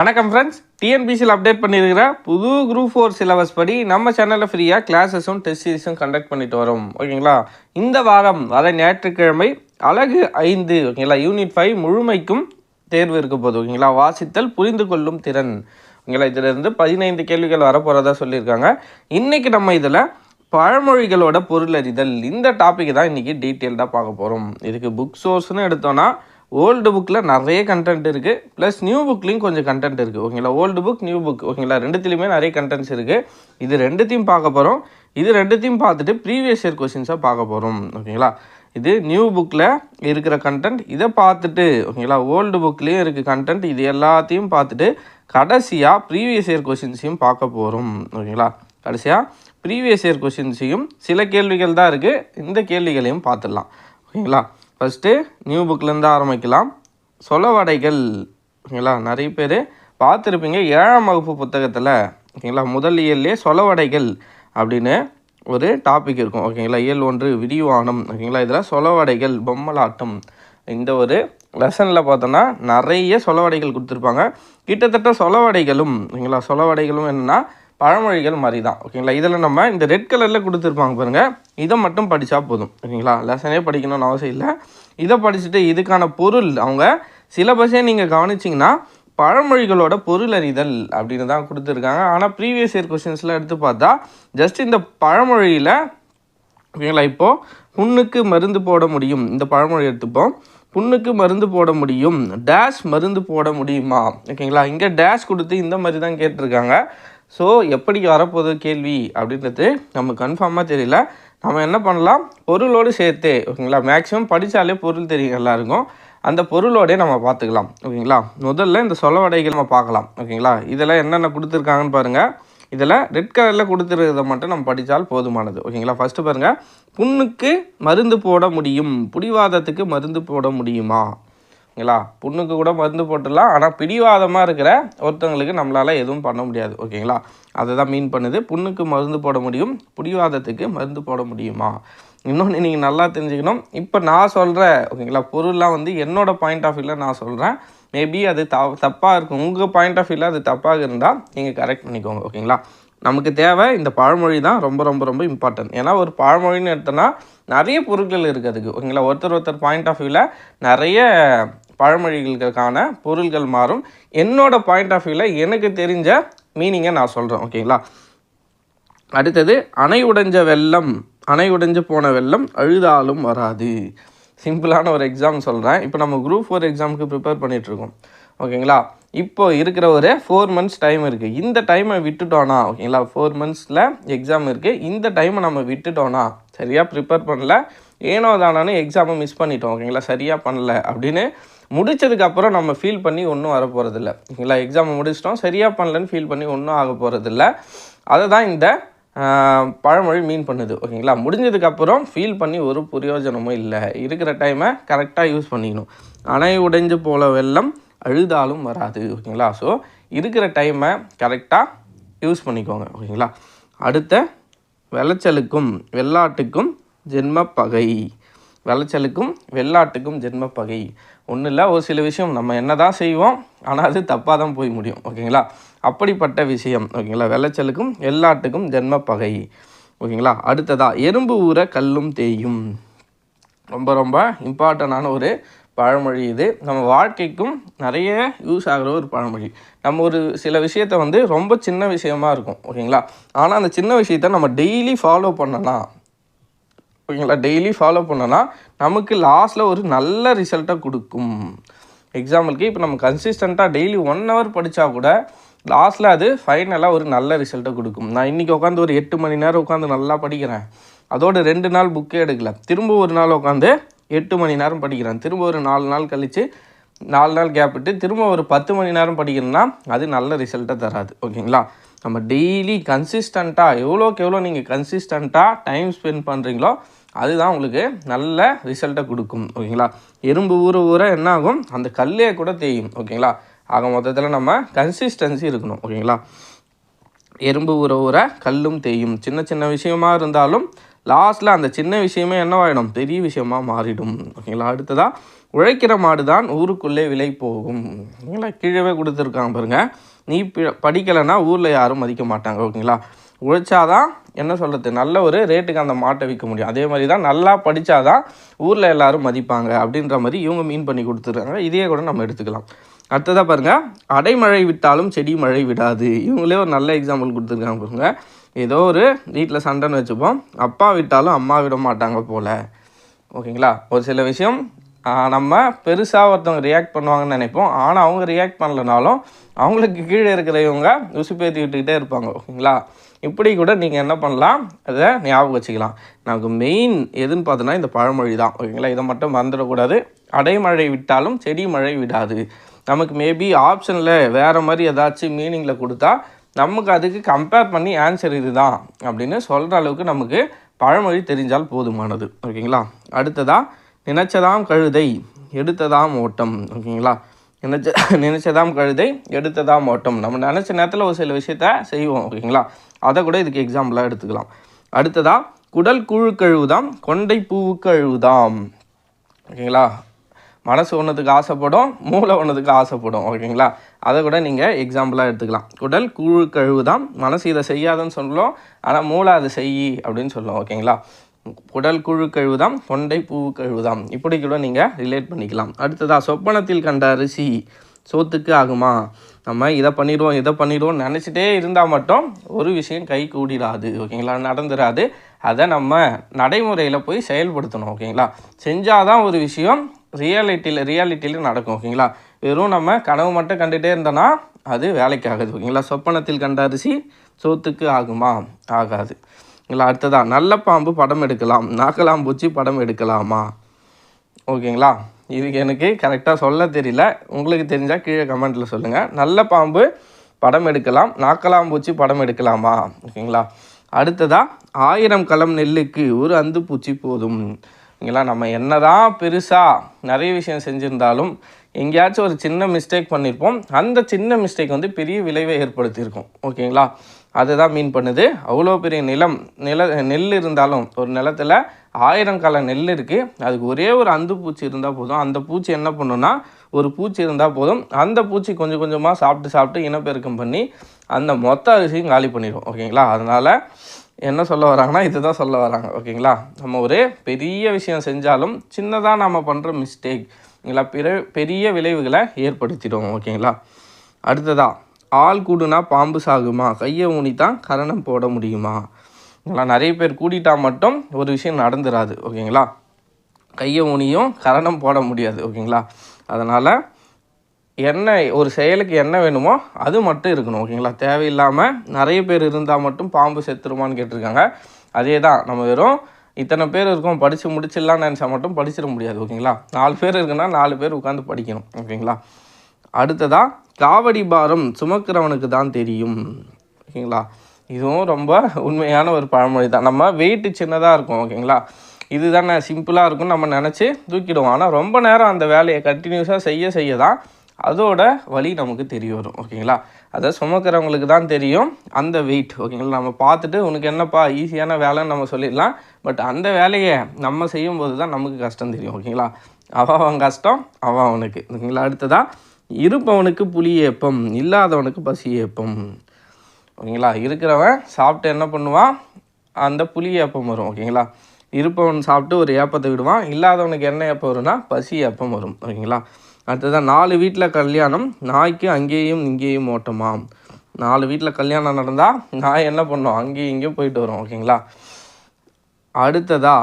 வணக்கம் ஃப்ரெண்ட்ஸ், டிஎன்பிசியில் அப்டேட் பண்ணியிருக்கிற புது குரூப் 4 சிலபஸ் படி நம்ம சேனலில் ஃப்ரீயாக கிளாஸஸும் டெஸ்ட் சீரிஸும் கண்டக்ட் பண்ணிட்டு வரோம். ஓகேங்களா, இந்த வாரம் வர ஞாயிற்றுக்கிழமை அலகு 5 ஓகேங்களா யூனிட் 5 முழுமைக்கும் தேர்வு இருக்க போகுது. ஓகேங்களா, வாசித்தல் புரிந்து கொள்ளும் திறன். ஓகேங்களா, இதிலிருந்து 15 கேள்விகள் வரப்போகிறதா சொல்லியிருக்காங்க. இன்றைக்கி நம்ம இதில் பழமொழிகளோட பொருளறிதல் இந்த டாபிக் தான் இன்றைக்கி டீட்டெயில்டாக பார்க்க போகிறோம். இதுக்கு புக் சோர்ஸ்னு எடுத்தோன்னா ஓல்டு புக்கில் நிறைய கண்டென்ட் இருக்குது, ப்ளஸ் நியூ புக்லேயும் கொஞ்சம் கண்டென்ட் இருக்குது. ஓகேங்களா, ஓல்டு புக் நியூ புக் ஓகேங்களா ரெண்டுத்துலேயுமே நிறைய கண்டென்ட்ஸ் இருக்குது. இது ரெண்டுத்தையும் பார்க்க போகிறோம். இது ரெண்டுத்தையும் பார்த்துட்டு ப்ரீவியஸ் இயர் கொஸ்டின்ஸாக பார்க்க போகிறோம். ஓகேங்களா, இது நியூ புக்கில் இருக்கிற கண்டென்ட், இதை பார்த்துட்டு ஓகேங்களா ஓல்டு புக்லேயும் இருக்குது கண்டென்ட், இது எல்லாத்தையும் பார்த்துட்டு கடைசியாக ப்ரீவியஸ் இயர் கொஸ்டின்ஸையும் பார்க்க போகிறோம். ஓகேங்களா, கடைசியாக ப்ரீவியஸ் இயர் கொஸ்டின்ஸையும் சில கேள்விகள் தான் இருக்குது, இந்த கேள்விகளையும் பார்த்துடலாம். ஓகேங்களா, ஃபஸ்ட்டு நியூ புக்கிலேருந்து ஆரம்பிக்கலாம். சொலவடைகள் ஓகேங்களா, நிறைய பேர் பார்த்துருப்பீங்க 7ஆம் வகுப்பு புத்தகத்தில். ஓகேங்களா, முதல் இயல்லே சொலவடைகள் அப்படின்னு ஒரு டாபிக் இருக்கும். ஓகேங்களா, இயல் 1 விரிவானம். ஓகேங்களா, இதில் சொலவடைகள் பொம்மலாட்டம் இந்த ஒரு லெசனில் பார்த்தோன்னா நிறைய சொலவடைகள் கொடுத்துருப்பாங்க. கிட்டத்தட்ட சொலவடைகளும் ஓகேங்களா சொலவடைகளும் என்னென்னா பழமொழிகள் மாதிரி தான். ஓகேங்களா, இதில் நம்ம இந்த ரெட் கலரில் கொடுத்துருப்பாங்க பாருங்கள், இதை மட்டும் படித்தா போதும். ஓகேங்களா, லெசனே படிக்கணும்னு அவசியம் இல்லை. இதை படிச்சுட்டு இதுக்கான பொருள் அவங்க சிலபஸே நீங்கள் கவனிச்சிங்கன்னா பழமொழிகளோட பொருள் அறிதல் அப்படின்னு தான் கொடுத்துருக்காங்க. ஆனால் ப்ரீவியஸ் இயர் கொஸ்டின்ஸில் எடுத்து பார்த்தா ஜஸ்ட் இந்த பழமொழியில் ஓகேங்களா, இப்போது புண்ணுக்கு மருந்து போட முடியும், இந்த பழமொழி எடுத்துப்போம். புண்ணுக்கு மருந்து போட முடியும், டேஷ் மருந்து போட முடியுமா. ஓகேங்களா, இங்கே டேஷ் கொடுத்து இந்த மாதிரி தான் கேட்டிருக்காங்க. ஸோ எப்படி வரப்போகுது கேள்வி அப்படின்றது நம்ம கன்ஃபார்மாக தெரியல. நம்ம என்ன பண்ணலாம், பொருளோடு சேர்த்தே ஓகேங்களா மேக்ஸிமம் படித்தாலே பொருள் தெரியும் எல்லாருக்கும், அந்த பொருளோடே நம்ம பார்த்துக்கலாம். ஓகேங்களா, முதல்ல இந்த சொலவடைகள் நம்ம பார்க்கலாம். ஓகேங்களா, இதில் என்னென்ன கொடுத்துருக்காங்கன்னு பாருங்கள். இதில் ரெட் கலரில் கொடுத்துருக்கிறத மட்டும் நம்ம படித்தால் போதுமானது. ஓகேங்களா, ஃபஸ்ட்டு பாருங்கள், புண்ணுக்கு மருந்து போட முடியும், பிடிவாதத்துக்கு மருந்து போட முடியுமா. ஓகேங்களா, புண்ணுக்கு கூட மருந்து போட்டுடலாம், ஆனால் பிடிவாதமாக இருக்கிற ஒருத்தவங்களுக்கு நம்மளால் எதுவும் பண்ண முடியாது. ஓகேங்களா, அதை தான் மீன் பண்ணுது. புண்ணுக்கு மருந்து போட முடியும், பிடிவாதத்துக்கு மருந்து போட முடியுமா. இன்னொன்று நீங்கள் நல்லா தெரிஞ்சுக்கணும், இப்போ நான் சொல்கிற ஓகேங்களா பொருள்லாம் வந்து என்னோடய பாயிண்ட் ஆஃப் வியூவில் நான் சொல்கிறேன். மேபி அது தப்பாக இருக்கும், உங்கள் பாயிண்ட் ஆஃப் வியூவில் அது தப்பாக இருந்தால் நீங்கள் கரெக்ட் பண்ணிக்கோங்க. ஓகேங்களா, நமக்கு தேவை இந்த பழமொழி தான் ரொம்ப ரொம்ப ரொம்ப இம்பார்ட்டன்ட். ஏன்னா ஒரு பழமொழின்னு எடுத்தோன்னா நிறைய பொருட்கள் இருக்குது அதுக்கு. ஓகேங்களா, ஒருத்தர் பாயிண்ட் ஆஃப் வியூவில் நிறைய பழமொழிகளுக்கான பொருள்கள் மாறும். என்னோடய பாயிண்ட் ஆஃப் வியூவில் எனக்கு தெரிஞ்ச மீனிங்கை நான் சொல்கிறேன். ஓகேங்களா, அடுத்தது அணை உடைஞ்ச வெள்ளம், அணை உடைஞ்சு போன வெள்ளம் அழுதாலும் வராது. சிம்பிளான ஒரு எக்ஸாம் சொல்கிறேன். இப்போ நம்ம குரூப் 4 எக்ஸாமுக்கு ப்ரிப்பேர் பண்ணிகிட்ருக்கோம். ஓகேங்களா, இப்போ இருக்கிற ஒரு 4 மந்த்ஸ் டைம் இருக்குது. இந்த டைமை விட்டுட்டோன்னா ஓகேங்களா 4 மந்த்ஸில் எக்ஸாம் இருக்குது, இந்த டைமை நம்ம விட்டுட்டோன்னா சரியாக ப்ரிப்பேர் பண்ணல, ஏனோ தானே எக்ஸாமை மிஸ் பண்ணிட்டோம். ஓகேங்களா, சரியாக பண்ணல அப்படின்னு முடித்ததுக்கப்புறம் நம்ம ஃபீல் பண்ணி ஒன்றும் வர போகிறதில்ல. ஓகேங்களா, எக்ஸாமை முடிச்சிட்டோம் சரியாக பண்ணலன்னு ஃபீல் பண்ணி ஒன்றும் ஆக போகிறதில்ல. அதை தான் இந்த பழமொழி மீன் பண்ணுது. ஓகேங்களா, முடிஞ்சதுக்கப்புறம் ஃபீல் பண்ணி ஒரு பிரயோஜனமும் இல்லை. இருக்கிற டைமை கரெக்டாக யூஸ் பண்ணிக்கணும். அணை உடைஞ்சு போல வெள்ளம் அழுதாலும் வராது. ஓகேங்களா, ஸோ இருக்கிற டைமை கரெக்டாக யூஸ் பண்ணிக்கோங்க. ஓகேங்களா, அடுத்த விளைச்சலுக்கும் வெள்ளாட்டுக்கும் ஜென்ம பகை. விளைச்சலுக்கும் வெள்ளாட்டுக்கும் ஜென்ம பகை ஒன்றும் இல்லை, ஒரு சில விஷயம் நம்ம என்ன தான் செய்வோம், ஆனால் அது தப்பாக தான் போய் முடியும். ஓகேங்களா, அப்படிப்பட்ட விஷயம். ஓகேங்களா, விளைச்சலுக்கும் வெள்ளாட்டுக்கும் ஜென்ம பகை. ஓகேங்களா, அடுத்ததாக எறும்பு ஊற கல்லும் தேயும். ரொம்ப ரொம்ப இம்பார்ட்டண்டான ஒரு பழமொழி இது. நம்ம வாழ்க்கைக்கும் நிறைய யூஸ் ஆகிற ஒரு பழமொழி. நம்ம ஒரு சில விஷயத்த வந்து ரொம்ப சின்ன விஷயமா இருக்கும். ஓகேங்களா, ஆனால் அந்த சின்ன விஷயத்த நம்ம டெய்லி ஃபாலோ பண்ணலாம். ஓகேங்களா, டெய்லி ஃபாலோ பண்ணோன்னா நமக்கு லாஸ்ட்டில் ஒரு நல்ல ரிசல்ட்டை கொடுக்கும். எக்ஸாம்பிளுக்கு இப்போ நம்ம கன்சிஸ்டண்ட்டாக டெய்லி 1 hour படித்தா கூட லாஸ்ட்டில் அது ஃபைனலாக ஒரு நல்ல ரிசல்ட்டை கொடுக்கும். நான் இன்றைக்கி உட்காந்து ஒரு 8 மணி நேரம் உட்காந்து நல்லா படிக்கிறேன், அதோடு 2 நாள் புக்கே எடுக்கல, திரும்ப ஒரு நாள் உட்காந்து 8 மணி நேரம் படிக்கிறேன், திரும்ப ஒரு 4 நாள் கழித்து 4 நாள் கேப் விட்டு திரும்ப ஒரு 10 மணி நேரம் படிக்கிறேன்னா அது நல்ல ரிசல்ட்டை தராது. ஓகேங்களா, நம்ம டெய்லி கன்சிஸ்டண்ட்டாக எவ்வளோக்கு எவ்வளோ நீங்கள் கன்சிஸ்டண்ட்டாக டைம் ஸ்பெண்ட் பண்ணுறீங்களோ அதுதான் உங்களுக்கு நல்ல ரிசல்ட்டை கொடுக்கும். ஓகேங்களா, எறும்பு ஊற ஊற என்ன ஆகும், அந்த கல்லே கூட தேயும். ஓகேங்களா, ஆக மொத்தத்தில் நம்ம கன்சிஸ்டன்சி இருக்கணும். ஓகேங்களா, எறும்பு ஊற ஊற கல்லும் தேயும். சின்ன சின்ன விஷயமா இருந்தாலும் லாஸ்ட்டில் அந்த சின்ன விஷயமே என்னவாயிடும், பெரிய விஷயமாக மாறிடும். ஓகேங்களா, அடுத்ததாக உழைக்கிற மாடு தான் ஊருக்குள்ளே விலை போகும். ஓகேங்களா, கீழவே கொடுத்துருக்காங்க பாருங்கள். நீ படிக்கலைன்னா ஊரில் யாரும் மதிக்க மாட்டாங்க. ஓகேங்களா, உழைச்சாதான் என்ன சொல்கிறது, நல்ல ஒரு ரேட்டுக்கு அந்த மாட்டை விற்க முடியும். அதே மாதிரி தான் நல்லா படித்தாதான் ஊரில் எல்லோரும் மதிப்பாங்க அப்படின்ற மாதிரி இவங்க மீன் பண்ணி கொடுத்துருக்காங்க. இதையே கூட நம்ம எடுத்துக்கலாம். அடுத்ததாக பாருங்கள், அடைமழை விட்டாலும் செடி மழை விடாது. இவங்களே ஒரு நல்ல எக்ஸாம்பிள் கொடுத்துருக்காங்க பாருங்கள். ஏதோ ஒரு வீட்டில் சண்டைன்னு வச்சுப்போம், அப்பா விட்டாலும் அம்மா விட மாட்டாங்க போல். ஓகேங்களா, ஒரு சில விஷயம் நம்ம பெருசாக ஒருத்தவங்க ரியாக்ட் பண்ணுவாங்கன்னு நினைப்போம். ஆனால் அவங்க ரியாக்ட் பண்ணலனாலும் அவங்களுக்கு கீழே இருக்கிறவங்க உசுப்பேற்றி விட்டுக்கிட்டே இருப்பாங்க. ஓகேங்களா, இப்படி கூட நீங்கள் என்ன பண்ணலாம், அதை ஞாபகம் வச்சுக்கலாம். நமக்கு மெயின் எதுன்னு பார்த்தோன்னா இந்த பழமொழி தான். ஓகேங்களா, இதை மட்டும் மறந்துடக்கூடாது. அடைமழை விட்டாலும் செடி மழை விடாது. நமக்கு மேபி ஆப்ஷனில் வேறு மாதிரி ஏதாச்சும் மீனிங்கில் கொடுத்தா நமக்கு அதுக்கு கம்பேர் பண்ணி ஆன்சர் இது தான் அப்படின்னு சொல்கிற அளவுக்கு நமக்கு பழமொழி தெரிஞ்சால் போதுமானது. ஓகேங்களா, அடுத்ததாக நினைச்சதாம் கழுதை எடுத்ததாம் ஓட்டம். ஓகேங்களா, நினைச்சதாம் கழுதை எடுத்ததாம் ஓட்டம். நம்ம நினச்ச நேரத்தில் ஒரு சில விஷயத்த செய்வோம். ஓகேங்களா, அதை கூட இதுக்கு எக்ஸாம்பிளாக எடுத்துக்கலாம். அடுத்ததாக குடல் கூழு கழுவுதாம் கொண்டை பூவுக்கு அழுவுதாம். ஓகேங்களா, மனசு ஒன்றதுக்கு ஆசைப்படும், மூளை ஒன்றதுக்கு ஆசைப்படும். ஓகேங்களா, அதை கூட நீங்கள் எக்ஸாம்பிளாக எடுத்துக்கலாம். குடல் கூழு கழுவுதாம், மனசு இதை செய்யாதுன்னு சொல்லும், ஆனால் மூளை அதை செய் அப்படின்னு சொல்லும். ஓகேங்களா, குடல் குழு கழுவுதாம் கொண்டை பூ கழுவுதாம். இப்படி கூட நீங்கள் ரிலேட் பண்ணிக்கலாம். அடுத்ததாக சொப்பனத்தில் கண்ட அரிசி சோத்துக்கு ஆகுமா. நம்ம இதை பண்ணிடுவோம் நினச்சிட்டே இருந்தால் மட்டும் ஒரு விஷயம் கை கூடிடாது. ஓகேங்களா, நடந்துடாது. அதை நம்ம நடைமுறையில் போய் செயல்படுத்தணும். ஓகேங்களா, செஞ்சால் தான் ஒரு விஷயம் ரியாலிட்டியில் நடக்கும். ஓகேங்களா, வெறும் நம்ம கனவு மட்டும் கண்டுகிட்டே இருந்தோன்னா அது வேலைக்கு ஆகாது. ஓகேங்களா, சொப்பனத்தில் கண்ட அரிசி சோத்துக்கு ஆகுமா, ஆகாது. இல்லை, அடுத்ததாக நல்ல பாம்பு படம் எடுக்கலாம், நாக்கலாம்பூச்சி படம் எடுக்கலாமா. ஓகேங்களா, இதுக்கு எனக்கு கரெக்டாக சொல்ல தெரியல, உங்களுக்கு தெரிஞ்சால் கீழே கமெண்ட்டில் சொல்லுங்கள். நல்ல பாம்பு படம் எடுக்கலாம், நாக்கலாம்பூச்சி படம் எடுக்கலாமா. ஓகேங்களா, அடுத்ததாக 1000 களம் நெல்லுக்கு ஒரு அந்து பூச்சி போதும். ஓகேங்களா, நம்ம என்ன தான் பெருசாக நிறைய விஷயம் செஞ்சுருந்தாலும் எங்கேயாச்சும் ஒரு சின்ன மிஸ்டேக் பண்ணியிருப்போம். அந்த சின்ன மிஸ்டேக் வந்து பெரிய விளைவை ஏற்படுத்தியிருக்கோம். ஓகேங்களா, அதுதான் மீன் பண்ணுது. அவ்வளோ பெரிய நெல் இருந்தாலும் ஒரு நிலத்தில் 1000 கள நெல் இருக்குது, அதுக்கு ஒரே ஒரு அந்து பூச்சி இருந்தால் போதும். அந்த பூச்சி என்ன பண்ணுன்னா, ஒரு பூச்சி இருந்தால் போதும், அந்த பூச்சி கொஞ்சம் கொஞ்சமாக சாப்பிட்டு இனப்பெருக்கம் பண்ணி அந்த மொத்த அரிசியும் காலி பண்ணிடும். ஓகேங்களா, அதனால் என்ன சொல்ல வராங்கன்னா இதுதான் சொல்ல வராங்க. ஓகேங்களா, நம்ம ஒரு பெரிய விஷயம் செஞ்சாலும் சின்னதாக நம்ம பண்ணுற மிஸ்டேக் பெரிய விளைவுகளை ஏற்படுத்திடும். ஓகேங்களா, அடுத்ததாக ஆள் கூடுனா பாம்பு சாகுமா, கையை ஊனித்தான் கரணம் போட முடியுமா. நிறைய பேர் கூட்டிட்டா மட்டும் ஒரு விஷயம் நடந்துடாது. ஓகேங்களா, கையை ஊனியும் கரணம் போட முடியாது. ஓகேங்களா, அதனால் என்ன ஒரு செயலுக்கு என்ன வேணுமோ அது மட்டும் இருக்கணும். ஓகேங்களா, தேவையில்லாமல் நிறைய பேர் இருந்தால் மட்டும் பாம்பு செத்துருமான்னு கேட்டிருக்காங்க. அதே தான், நம்ம வெறும் இத்தனை பேர் இருக்கோம் படித்து முடிச்சிடலான்னு நினச்சா மட்டும் படிச்சிட முடியாது. ஓகேங்களா, 4 பேர் இருக்குன்னா 4 பேர் உட்காந்து படிக்கணும். ஓகேங்களா, அடுத்ததாக காவடி பாரம் சுமக்கிறவனுக்கு தான் தெரியும். ஓகேங்களா, இதுவும் ரொம்ப உண்மையான ஒரு பழமொழி தான். நம்ம வெயிட்டு சின்னதாக இருக்கும். ஓகேங்களா, இதுதானே சிம்பிளாக இருக்கும் நம்ம நினச்சி தூக்கிடுவோம். ஆனால் ரொம்ப நேரம் அந்த வேலையை கண்டினியூஸாக செய்ய தான் அதோட வலி நமக்கு தெரிய வரும். ஓகேங்களா, அதை சுமக்கிறவங்களுக்கு தான் தெரியும் அந்த வெயிட். ஓகேங்களா, நம்ம பார்த்துட்டு உனக்கு என்னப்பா ஈஸியான வேலைன்னு நம்ம சொல்லிடலாம். பட் அந்த வேலையை நம்ம செய்யும்போது தான் நமக்கு கஷ்டம் தெரியும். ஓகேங்களா, அவன் கஷ்டம் அவனுக்கு. ஓகேங்களா, அடுத்ததாக இருப்பவனுக்கு புலி ஏப்பம், இல்லாதவனுக்கு பசி ஏப்பம். ஓகேங்களா, இருக்கிறவன் சாப்பிட்டு என்ன பண்ணுவான், அந்த புலி ஏப்பம் வரும். ஓகேங்களா, இருப்பவன் சாப்பிட்டு ஒரு ஏப்பத்தை விடுவான், இல்லாதவனுக்கு என்ன ஏப்பம் வரும்னா பசி ஏப்பம் வரும். ஓகேங்களா, அடுத்ததான் 4 வீட்டில் கல்யாணம், நாய்க்கு அங்கேயும் இங்கேயும் ஓட்டமாம். 4 வீட்டில் கல்யாணம் நடந்தால் நாய் என்ன பண்ணும், அங்கேயும் இங்கேயும் போயிட்டு வரும். ஓகேங்களா, அடுத்ததா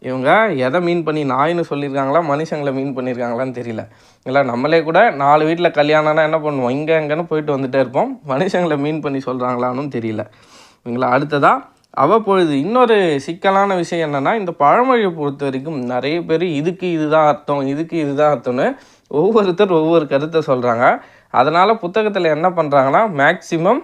இவங்க எதை மீன் பண்ணி நாயின்னு சொல்லியிருக்காங்களா மனுஷங்களை மீன் பண்ணியிருக்காங்களான்னு தெரியல. இல்லை, நம்மளே கூட 4 வீட்டில் கல்யாணம்னா என்ன பண்ணுவோம், இங்கே எங்கேன்னு போயிட்டு வந்துகிட்டே இருப்போம். மனுஷங்களை மீன் பண்ணி சொல்கிறாங்களான்னு தெரியல. ஓகேங்களா, அடுத்ததாக அவ்வப்பொழுது இன்னொரு சிக்கலான விஷயம் என்னென்னா, இந்த பழமொழியை பொறுத்த வரைக்கும் நிறைய பேர் இதுக்கு இதுதான் அர்த்தம்னு ஒவ்வொருத்தர் ஒவ்வொரு கருத்தை சொல்கிறாங்க. அதனால் புத்தகத்தில் என்ன பண்ணுறாங்கன்னா, மேக்சிமம்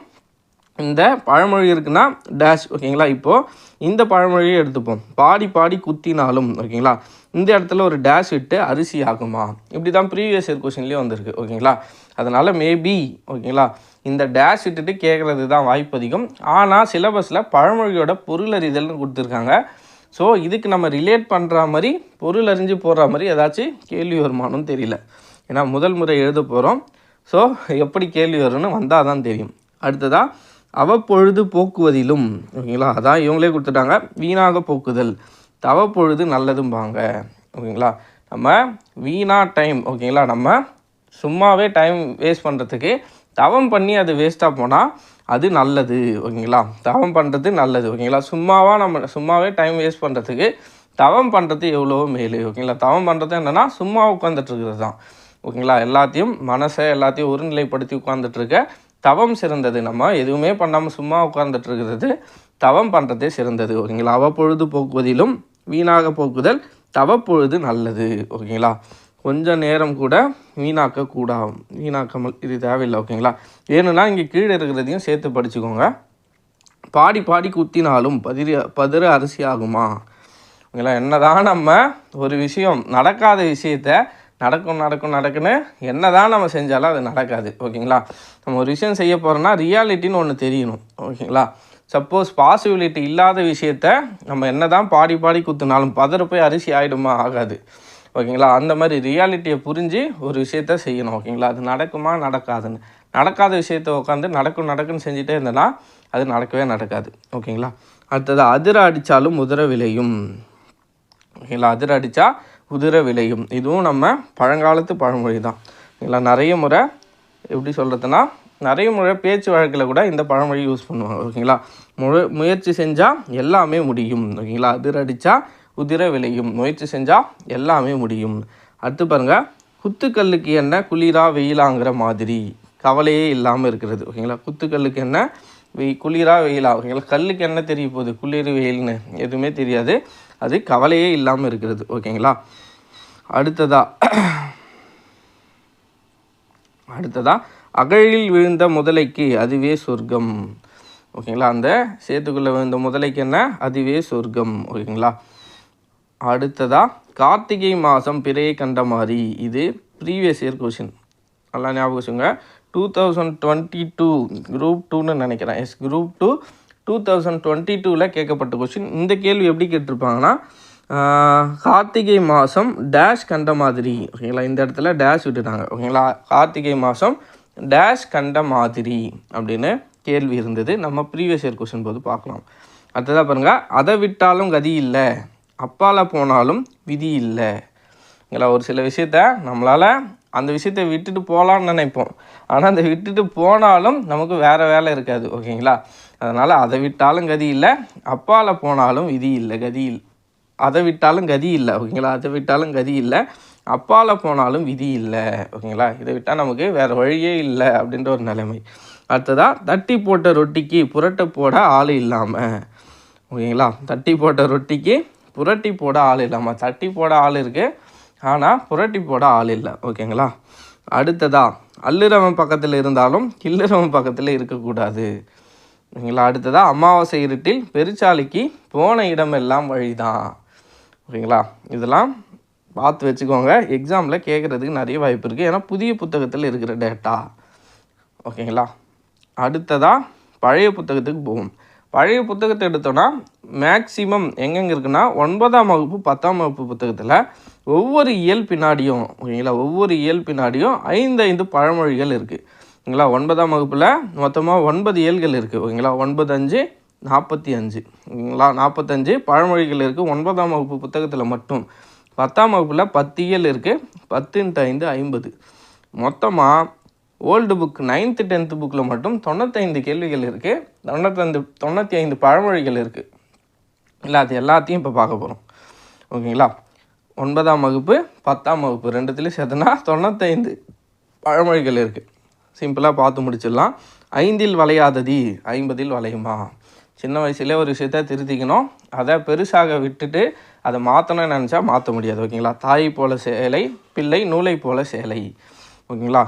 இந்த பழமொழி இருக்குன்னா டேஷ். ஓகேங்களா, இப்போது இந்த பழமொழியை எடுத்துப்போம், பாடி பாடி குத்தினாலும். ஓகேங்களா, இந்த இடத்துல ஒரு டேஷ் விட்டு அரிசி ஆகுமா, இப்படி தான் ப்ரீவியஸ் இயர் கொஷின்லேயே வந்திருக்கு. ஓகேங்களா, அதனால் மேபி ஓகேங்களா இந்த டேஷ் விட்டுட்டு கேட்குறது தான் வாய்ப்பு அதிகம். ஆனால் சிலபஸில் பழமொழியோட பொருளறிதல்னு கொடுத்துருக்காங்க. ஸோ இதுக்கு நம்ம ரிலேட் பண்ணுற மாதிரி பொருள் அறிஞ்சு போடுற மாதிரி ஏதாச்சும் கேள்வி வருமானம் தெரியல. ஏன்னா முதல் முறை எழுத போகிறோம். ஸோ எப்படி கேள்வி வரும்னு வந்தால் தான் தெரியும். அடுத்ததாக அவ்வப்பொழுது போக்குவதிலும், ஓகேங்களா, அதான் இவங்களே கொடுத்துட்டாங்க. வீணாக போக்குதல், தவப்பொழுது நல்லதும்பாங்க. ஓகேங்களா, நம்ம வீணாக டைம், ஓகேங்களா, நம்ம சும்மாவே டைம் வேஸ்ட் பண்ணுறதுக்கு தவம் பண்ணி அது வேஸ்ட்டாக போனால் அது நல்லது. ஓகேங்களா, தவம் பண்ணுறது நல்லது. ஓகேங்களா, சும்மாவே டைம் வேஸ்ட் பண்ணுறதுக்கு தவம் பண்ணுறது எவ்வளவோ மேலு. ஓகேங்களா, தவம் பண்ணுறது என்னென்னா சும்மா உட்காந்துட்ருக்கிறது தான். ஓகேங்களா, எல்லாத்தையும் ஒருநிலைப்படுத்தி உட்காந்துட்ருக்க தவம் சிறந்தது. நம்ம எதுவுமே பண்ணாமல் சும்மா உட்காந்துட்ருக்கிறது தவம் பண்ணுறதே சிறந்தது. ஓகேங்களா, அவ்வப்பொழுது போக்குவதிலும் வீணாக போக்குதல் தவப்பொழுது நல்லது. ஓகேங்களா, கொஞ்சம் நேரம் கூட வீணாக்காமல் இது தேவையில்லை. ஓகேங்களா, ஏன்னா இங்கே கீழே இருக்கிறதையும் சேர்த்து படிச்சுக்கோங்க. பாடி பாடி குத்தினாலும் பதிர அரிசி ஆகுமா? ஓகேங்களா, என்னதான் நம்ம ஒரு விஷயம் நடக்காத விஷயத்த நடக்குன்னு என்ன தான் நம்ம செஞ்சாலும் அது நடக்காது. ஓகேங்களா, நம்ம ஒரு விஷயம் செய்ய போகிறோன்னா ரியாலிட்டின்னு ஒன்று தெரியணும். ஓகேங்களா, சப்போஸ் பாசிபிலிட்டி இல்லாத விஷயத்த நம்ம என்ன தான் பாடி பாடி குத்துனாலும் பதற போய் அரிசி ஆகிடுமா? ஆகாது. ஓகேங்களா, அந்த மாதிரி ரியாலிட்டியை புரிஞ்சு ஒரு விஷயத்த செய்யணும். ஓகேங்களா, அது நடக்குமா நடக்காதுன்னு. நடக்காத விஷயத்த உட்காந்து நடக்குன்னு செஞ்சுட்டே இருந்தேன்னா அது நடக்கவே நடக்காது. ஓகேங்களா, அடுத்தது அதிர அடித்தாலும் உதிர விளையும். ஓகேங்களா, அதிர அடித்தா உதிர விளையும். இதுவும் நம்ம பழங்காலத்து பழமொழி தான். ஓகேங்களா, நிறைய முறை பேச்சு வழக்கில் கூட இந்த பழமொழி யூஸ் பண்ணுவாங்க. ஓகேங்களா, முயற்சி செஞ்சால் எல்லாமே முடியும். ஓகேங்களா, அதிர அடித்தா உதிர விளையும், முயற்சி செஞ்சால் எல்லாமே முடியும். அடுத்து பாருங்கள், குத்துக்கல்லுக்கு என்ன குளிரா வெயிலாங்கிற மாதிரி கவலையே இல்லாமல் இருக்கிறது. ஓகேங்களா, குத்துக்கல்லுக்கு என்ன குளிரா வெயிலா? ஓகேங்களா, கல்லுக்கு என்ன தெரிய போகுது? குளிர் வெயில்னு எதுவுமே தெரியாது. அது கவலையே இல்லாமல் இருக்கிறது. ஓகேங்களா, அடுத்ததா அகழில் விழுந்த முதலைக்கு அதுவே சொர்க்கம். ஓகேங்களா, அந்த சேத்துக்குள்ளே விழுந்த முதலைக்கு என்ன? அதுவே சொர்க்கம். ஓகேங்களா, அடுத்ததா கார்த்திகை மாதம் பிறையை கண்ட மாதிரி. இது ப்ரீவியஸ் இயர் கொஷின், நல்லா ஞாபகம் வச்சுங்க. 2022 குரூப் 2ன்னு நினைக்கிறேன். குரூப் 2 2022 கேட்கப்பட்ட கொஷின். இந்த கேள்வி எப்படி கேட்டிருப்பாங்கன்னா, கார்த்திகை மாதம் டேஷ் கண்ட மாதிரி. ஓகேங்களா, இந்த இடத்துல டேஷ் விட்டுட்டாங்க. ஓகேங்களா, கார்த்திகை மாதம் டேஷ் கண்ட மாதிரி அப்படின்னு கேள்வி இருந்தது. நம்ம ப்ரீவியஸ் இயர் கொஷின் போது பார்க்கலாம். அடுத்ததாக பாருங்கள், அதை விட்டாலும் கதி இல்லை, அப்பால போனாலும் விதி இல்லை. ஓகேங்களா, ஒரு சில விஷயத்த நம்மளால் அந்த விஷயத்தை விட்டுட்டு போகலான்னு நினைப்போம். ஆனால் அந்த விட்டுட்டு போனாலும் நமக்கு வேறு வேலை இருக்காது. ஓகேங்களா, அதனால் அதை விட்டாலும் கதி இல்லை, அப்பால போனாலும் விதி இல்லை, அதை விட்டாலும் கதி இல்லை. ஓகேங்களா, அதை விட்டாலும் கதி இல்லை, அப்பால போனாலும் விதி இல்லை. ஓகேங்களா, இதை விட்டால் நமக்கு வேறு வழியே இல்லை அப்படின்ற ஒரு நிலைமை. அடுத்ததாக தட்டி போட்ட ரொட்டிக்கு புரட்ட போட ஆள் இல்லாமல். ஓகேங்களா, தட்டி போட்ட ரொட்டிக்கு புரட்டி போட ஆள் இல்லாமல். தட்டி போட ஆள் இருக்குது, ஆனால் புரட்டி போட ஆள் இல்லை. ஓகேங்களா, அடுத்ததாக அள்ளுறவன் பக்கத்தில் இருந்தாலும் கிள்ளுறவன் பக்கத்தில் இருக்கக்கூடாது. ஓகேங்களா, அடுத்ததாக அமாவாசை இருட்டில் பெருச்சாலிக்கு போன இடமெல்லாம் வழிதான். ஓகேங்களா, இதெல்லாம் பார்த்து வச்சுக்கோங்க. எக்ஸாமில் கேட்குறதுக்கு நிறைய வாய்ப்பு இருக்குது. ஏன்னா புதிய புத்தகத்தில் இருக்கிற டேட்டா. ஓகேங்களா, அடுத்ததாக பழைய புத்தகத்துக்கு போகும். பழைய புத்தகத்தை எடுத்தோன்னா மேக்ஸிமம் எங்கெங்கே இருக்குன்னா 9ஆம் வகுப்பு 10ஆம் வகுப்பு புத்தகத்தில் ஒவ்வொரு இயல் பின்னாடியும், ஓகேங்களா, ஒவ்வொரு இயல் பின்னாடியும் 5 பழமொழிகள் இருக்குது. ஓகேங்களா, 9ஆம் வகுப்பில் மொத்தமாக 9 இயல்கள் இருக்குது. ஓகேங்களா, 9 5 45. ஓகேங்களா, 45 பழமொழிகள் இருக்குது 9ஆம் வகுப்பு புத்தகத்தில் மட்டும். 10ஆம் வகுப்பில் 10 இயல் இருக்குது. 10 × 5 50. மொத்தமாக ஓல்டு புக் 9th 10th புக்கில் மட்டும் 95 கேள்விகள் இருக்குது. 95 பழமொழிகள் இருக்குது. இல்லை, அது எல்லாத்தையும் இப்போ பார்க்க போகிறோம். ஓகேங்களா, 9ஆம் வகுப்பு 10ஆம் வகுப்பு ரெண்டுத்துலேயும் சேர்த்துனா 95 பழமொழிகள் இருக்குது. சிம்பிளாக பார்த்து முடிச்சிடலாம். 5இல் வளையாதது 50இல் வளையுமா? சின்ன வயசுலேயே ஒரு விஷயத்த திருத்திக்கணும். அதை பெருசாக விட்டுட்டு அதை மாற்றணும்னு நினச்சா மாற்ற முடியாது. ஓகேங்களா, தாயை போல சேலை, பிள்ளை நூலை போல சேலை. ஓகேங்களா,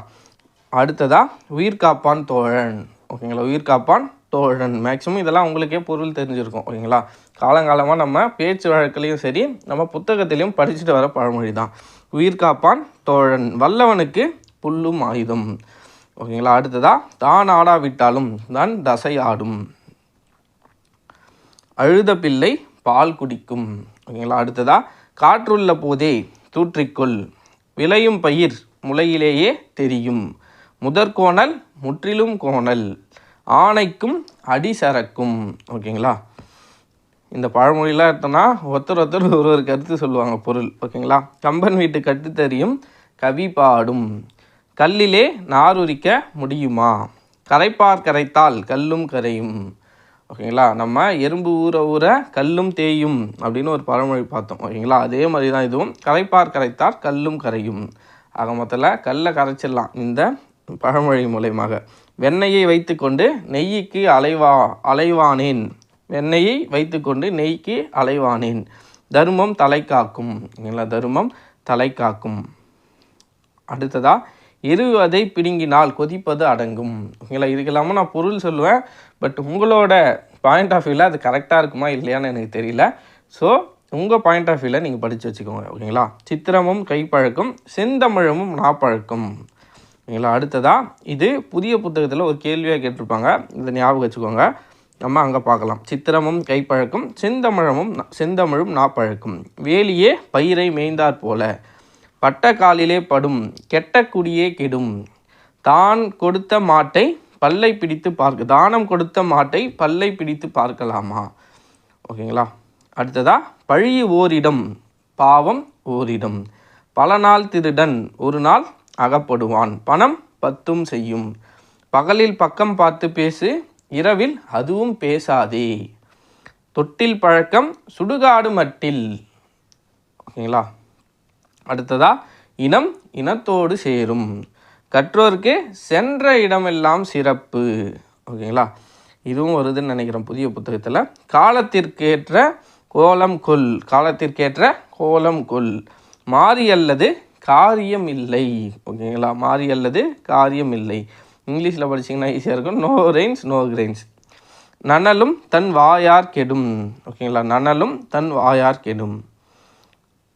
அடுத்ததாக உயிர் காப்பான் தோழன். ஓகேங்களா, உயிர் காப்பான் தோழன். மேக்ஸிமம் இதெல்லாம் உங்களுக்கே பொருள் தெரிஞ்சிருக்கும். ஓகேங்களா, காலங்காலமாக நம்ம பேச்சு வழக்கிலையும் சரி நம்ம புத்தகத்திலையும் படிச்சுட்டு வர பழமொழி தான். உயிர் காப்பான் தோழன், வல்லவனுக்கு புல்லும் ஆயுதம். ஓகேங்களா, அடுத்ததாக தான் ஆடாவிட்டாலும் தான் தசை ஆடும். அழுத பிள்ளை பால் குடிக்கும். ஓகேங்களா. அடுத்ததா காற்றுள்ள போதே தூற்றிக்கொள், விளையும் பயிர் முளையிலேயே தெரியும், முதற்கோணல் முற்றிலும் கோணல், ஆணைக்கும் அடி சரக்கும். ஓகேங்களா. இந்த பழமொழிலாம் எடுத்தோன்னா ஒருத்தர் ஒரு கருத்து சொல்லுவாங்க பொருள். ஓகேங்களா. கம்பன் வீட்டு கட்டுத்தறியும் கவி பாடும், கல்லிலே நாருரிக்க முடியுமா, கரைப்பார் கரைத்தால் கல்லும் கரையும். ஓகேங்களா. நம்ம எறும்பு ஊற கல்லும் தேயும் அப்படின்னு ஒரு பழமொழி பார்த்தோம். ஓகேங்களா. அதே மாதிரி தான் இதுவும், கரைப்பார் கரைத்தால் கல்லும் கரையும். ஆக மொத்தத்தில் கல்லை கரைச்சிடலாம் இந்த பழமொழி மூலயமாக. வெண்ணெயை வைத்துக்கொண்டு நெய்யிக்கு அலைவானேன், வெண்ணெயை வைத்துக்கொண்டு நெய்க்கு அலைவானேன், தருமம் தலை காக்கும். ஓகேங்களா. தருமம் தலை காக்கும். அடுத்ததா எருவதை பிடுங்கினால் கொதிப்பது அடங்கும். ஓகேங்களா. இதுக்கு இல்லாமல் நான் பொருள் சொல்லுவேன், பட் உங்களோட பாயிண்ட் ஆஃப் வியூவில் அது கரெக்டாக இருக்குமா இல்லையான்னு எனக்கு தெரியல. ஸோ உங்கள் பாயிண்ட் ஆஃப் வியூவில் நீங்கள் படித்து வச்சுக்கோங்க. ஓகேங்களா. சித்திரமும் கைப்பழக்கம், செந்தமிழமும் நாப்பழக்கம். ஓகேங்களா. அடுத்ததா இது புதிய புத்தகத்தில் ஒரு கேள்வியாக கேட்டிருப்பாங்க, இதை ஞாபகம் வச்சுக்கோங்க. நம்ம அங்கே பார்க்கலாம். சித்திரமும் கைப்பழக்கம், செந்தமிழும் நாப்பழக்கம், வேலியே பயிரை மேய்ந்தாற் போல, பட்ட காலிலே படும் கெட்ட குடியே கெடும், தான் கொடுத்த மாட்டை பல்லை பிடித்து தானம் கொடுத்த மாட்டை பல்லை பிடித்து பார்க்கலாமா. ஓகேங்களா. அடுத்ததா பழி ஓரிடம் பாவம் ஓரிடம், பல நாள் திருடன் ஒரு நாள் அகப்படுவான், பணம் பத்தும் செய்யும், பகலில் பக்கம் பார்த்து பேசு இரவில் அதுவும் பேசாதே, தொட்டில் பழக்கம் சுடுகாடு மட்டில். ஓகேங்களா. அடுத்ததா இனம் இனத்தோடு சேரும், கற்றோருக்கு சென்ற இடமெல்லாம் சிறப்பு. ஓகேங்களா. இதுவும் வருதுன்னு நினைக்கிறேன் புதிய புத்தகத்தில். காலத்திற்கேற்ற கோலம் கொல், காலத்திற்கேற்ற கோலம் கொல், மாறி அல்லது காரியம் இல்லை. ஓகேங்களா. மாறி அல்லது காரியம் இல்லை. இங்கிலீஷில் படிச்சிங்கன்னா ஈஸியாக இருக்கும். No rains no grains. நனலும் தன் வாயார் கெடும். ஓகேங்களா. நனலும் தன் வாயார் கெடும்.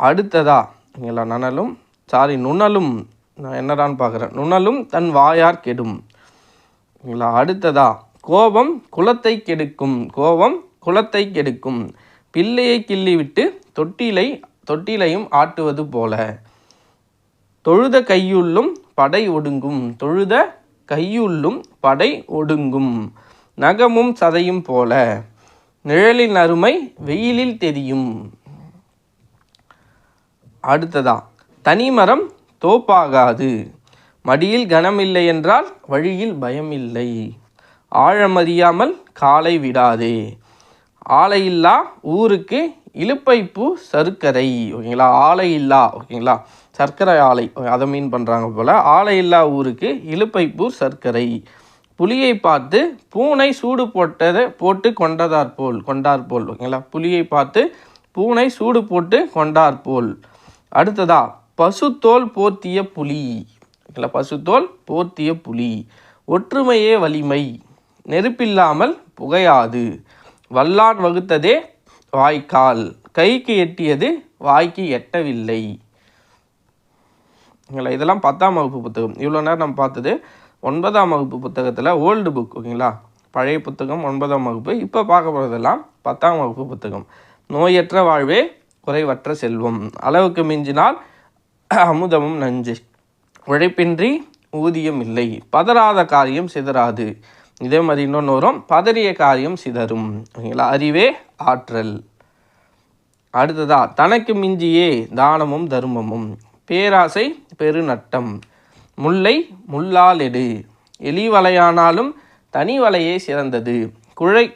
அடுத்ததா ஓகேங்களா. நுணலும், நான் என்னடான்னு பார்க்குறேன், நுணலும் தன் வாயார் கெடும். ஓகேங்களா. அடுத்ததா கோபம் குலத்தை கெடுக்கும், கோபம் குலத்தை கெடுக்கும், பிள்ளையை கிள்ளிவிட்டு தொட்டிலையும் ஆட்டுவது போல, தொழுத கையுள்ளும் படை ஒடுங்கும், தொழுத கையுள்ளும் படை ஒடுங்கும், நகமும் சதையும் போல, நிழலின் அருமை வெயிலில் தெரியும். அடுத்ததா தனிமரம் தோப்பாகாது, மடியில் கனமில்லை என்றால் வழியில் பயம் இல்லை, ஆழமறியாமல் காலை விடாதே, ஆலையில்லா ஊருக்கு இலுப்பைப்பூ சர்க்கரை. ஓகேங்களா. ஆலையில்லா, ஓகேங்களா, சர்க்கரை ஆலை அதை மீன் பண்ணுறாங்க போல். ஆலையில்லா ஊருக்கு இலுப்பைப்பூ சர்க்கரை, புலியை பார்த்து பூனை சூடு போட்டு கொண்டார்போல். ஓகேங்களா. புலியை பார்த்து பூனை சூடு போட்டு கொண்டார்போல். அடுத்ததா பசுத்தோல் போர்த்திய புலி. ஓகேங்களா. பசுத்தோல் போர்த்திய புலி, ஒற்றுமையே வலிமை, நெருப்பில்லாமல் புகையாது, வல்லான் வகுத்ததே வாய்க்கால், கைக்கு எட்டியது வாய்க்கு எட்டவில்லை. ஓகேங்களா. இதெல்லாம் 10ஆம் வகுப்பு புத்தகம். இவ்வளோ நேரம் நம்ம பார்த்தது 9ஆம் வகுப்பு புத்தகத்தில் ஓல்டு புக். ஓகேங்களா. பழைய புத்தகம் 9ஆம் வகுப்பு. இப்போ பார்க்க போகிறதெல்லாம் 10ஆம் வகுப்பு புத்தகம். நோயற்ற வாழ்வே குறைவற்ற செல்வம், அளவுக்கு மிஞ்சினால் அமுதமும் நஞ்சு, உழைப்பின்றி ஊதியம் இல்லை, பதறாத காரியம் சிதறாது. இதே மாதிரி இன்னொன்று வரும், பதறிய காரியம் சிதறும். ஓகேங்களா. அறிவே ஆற்றல். அடுத்ததா தனக்கு மிஞ்சியே தானமும் தர்மமும், பேராசை பெருநட்டம், முல்லை முள்ளால் எடு, எலி வலையானாலும் தனி வலையே சிறந்தது,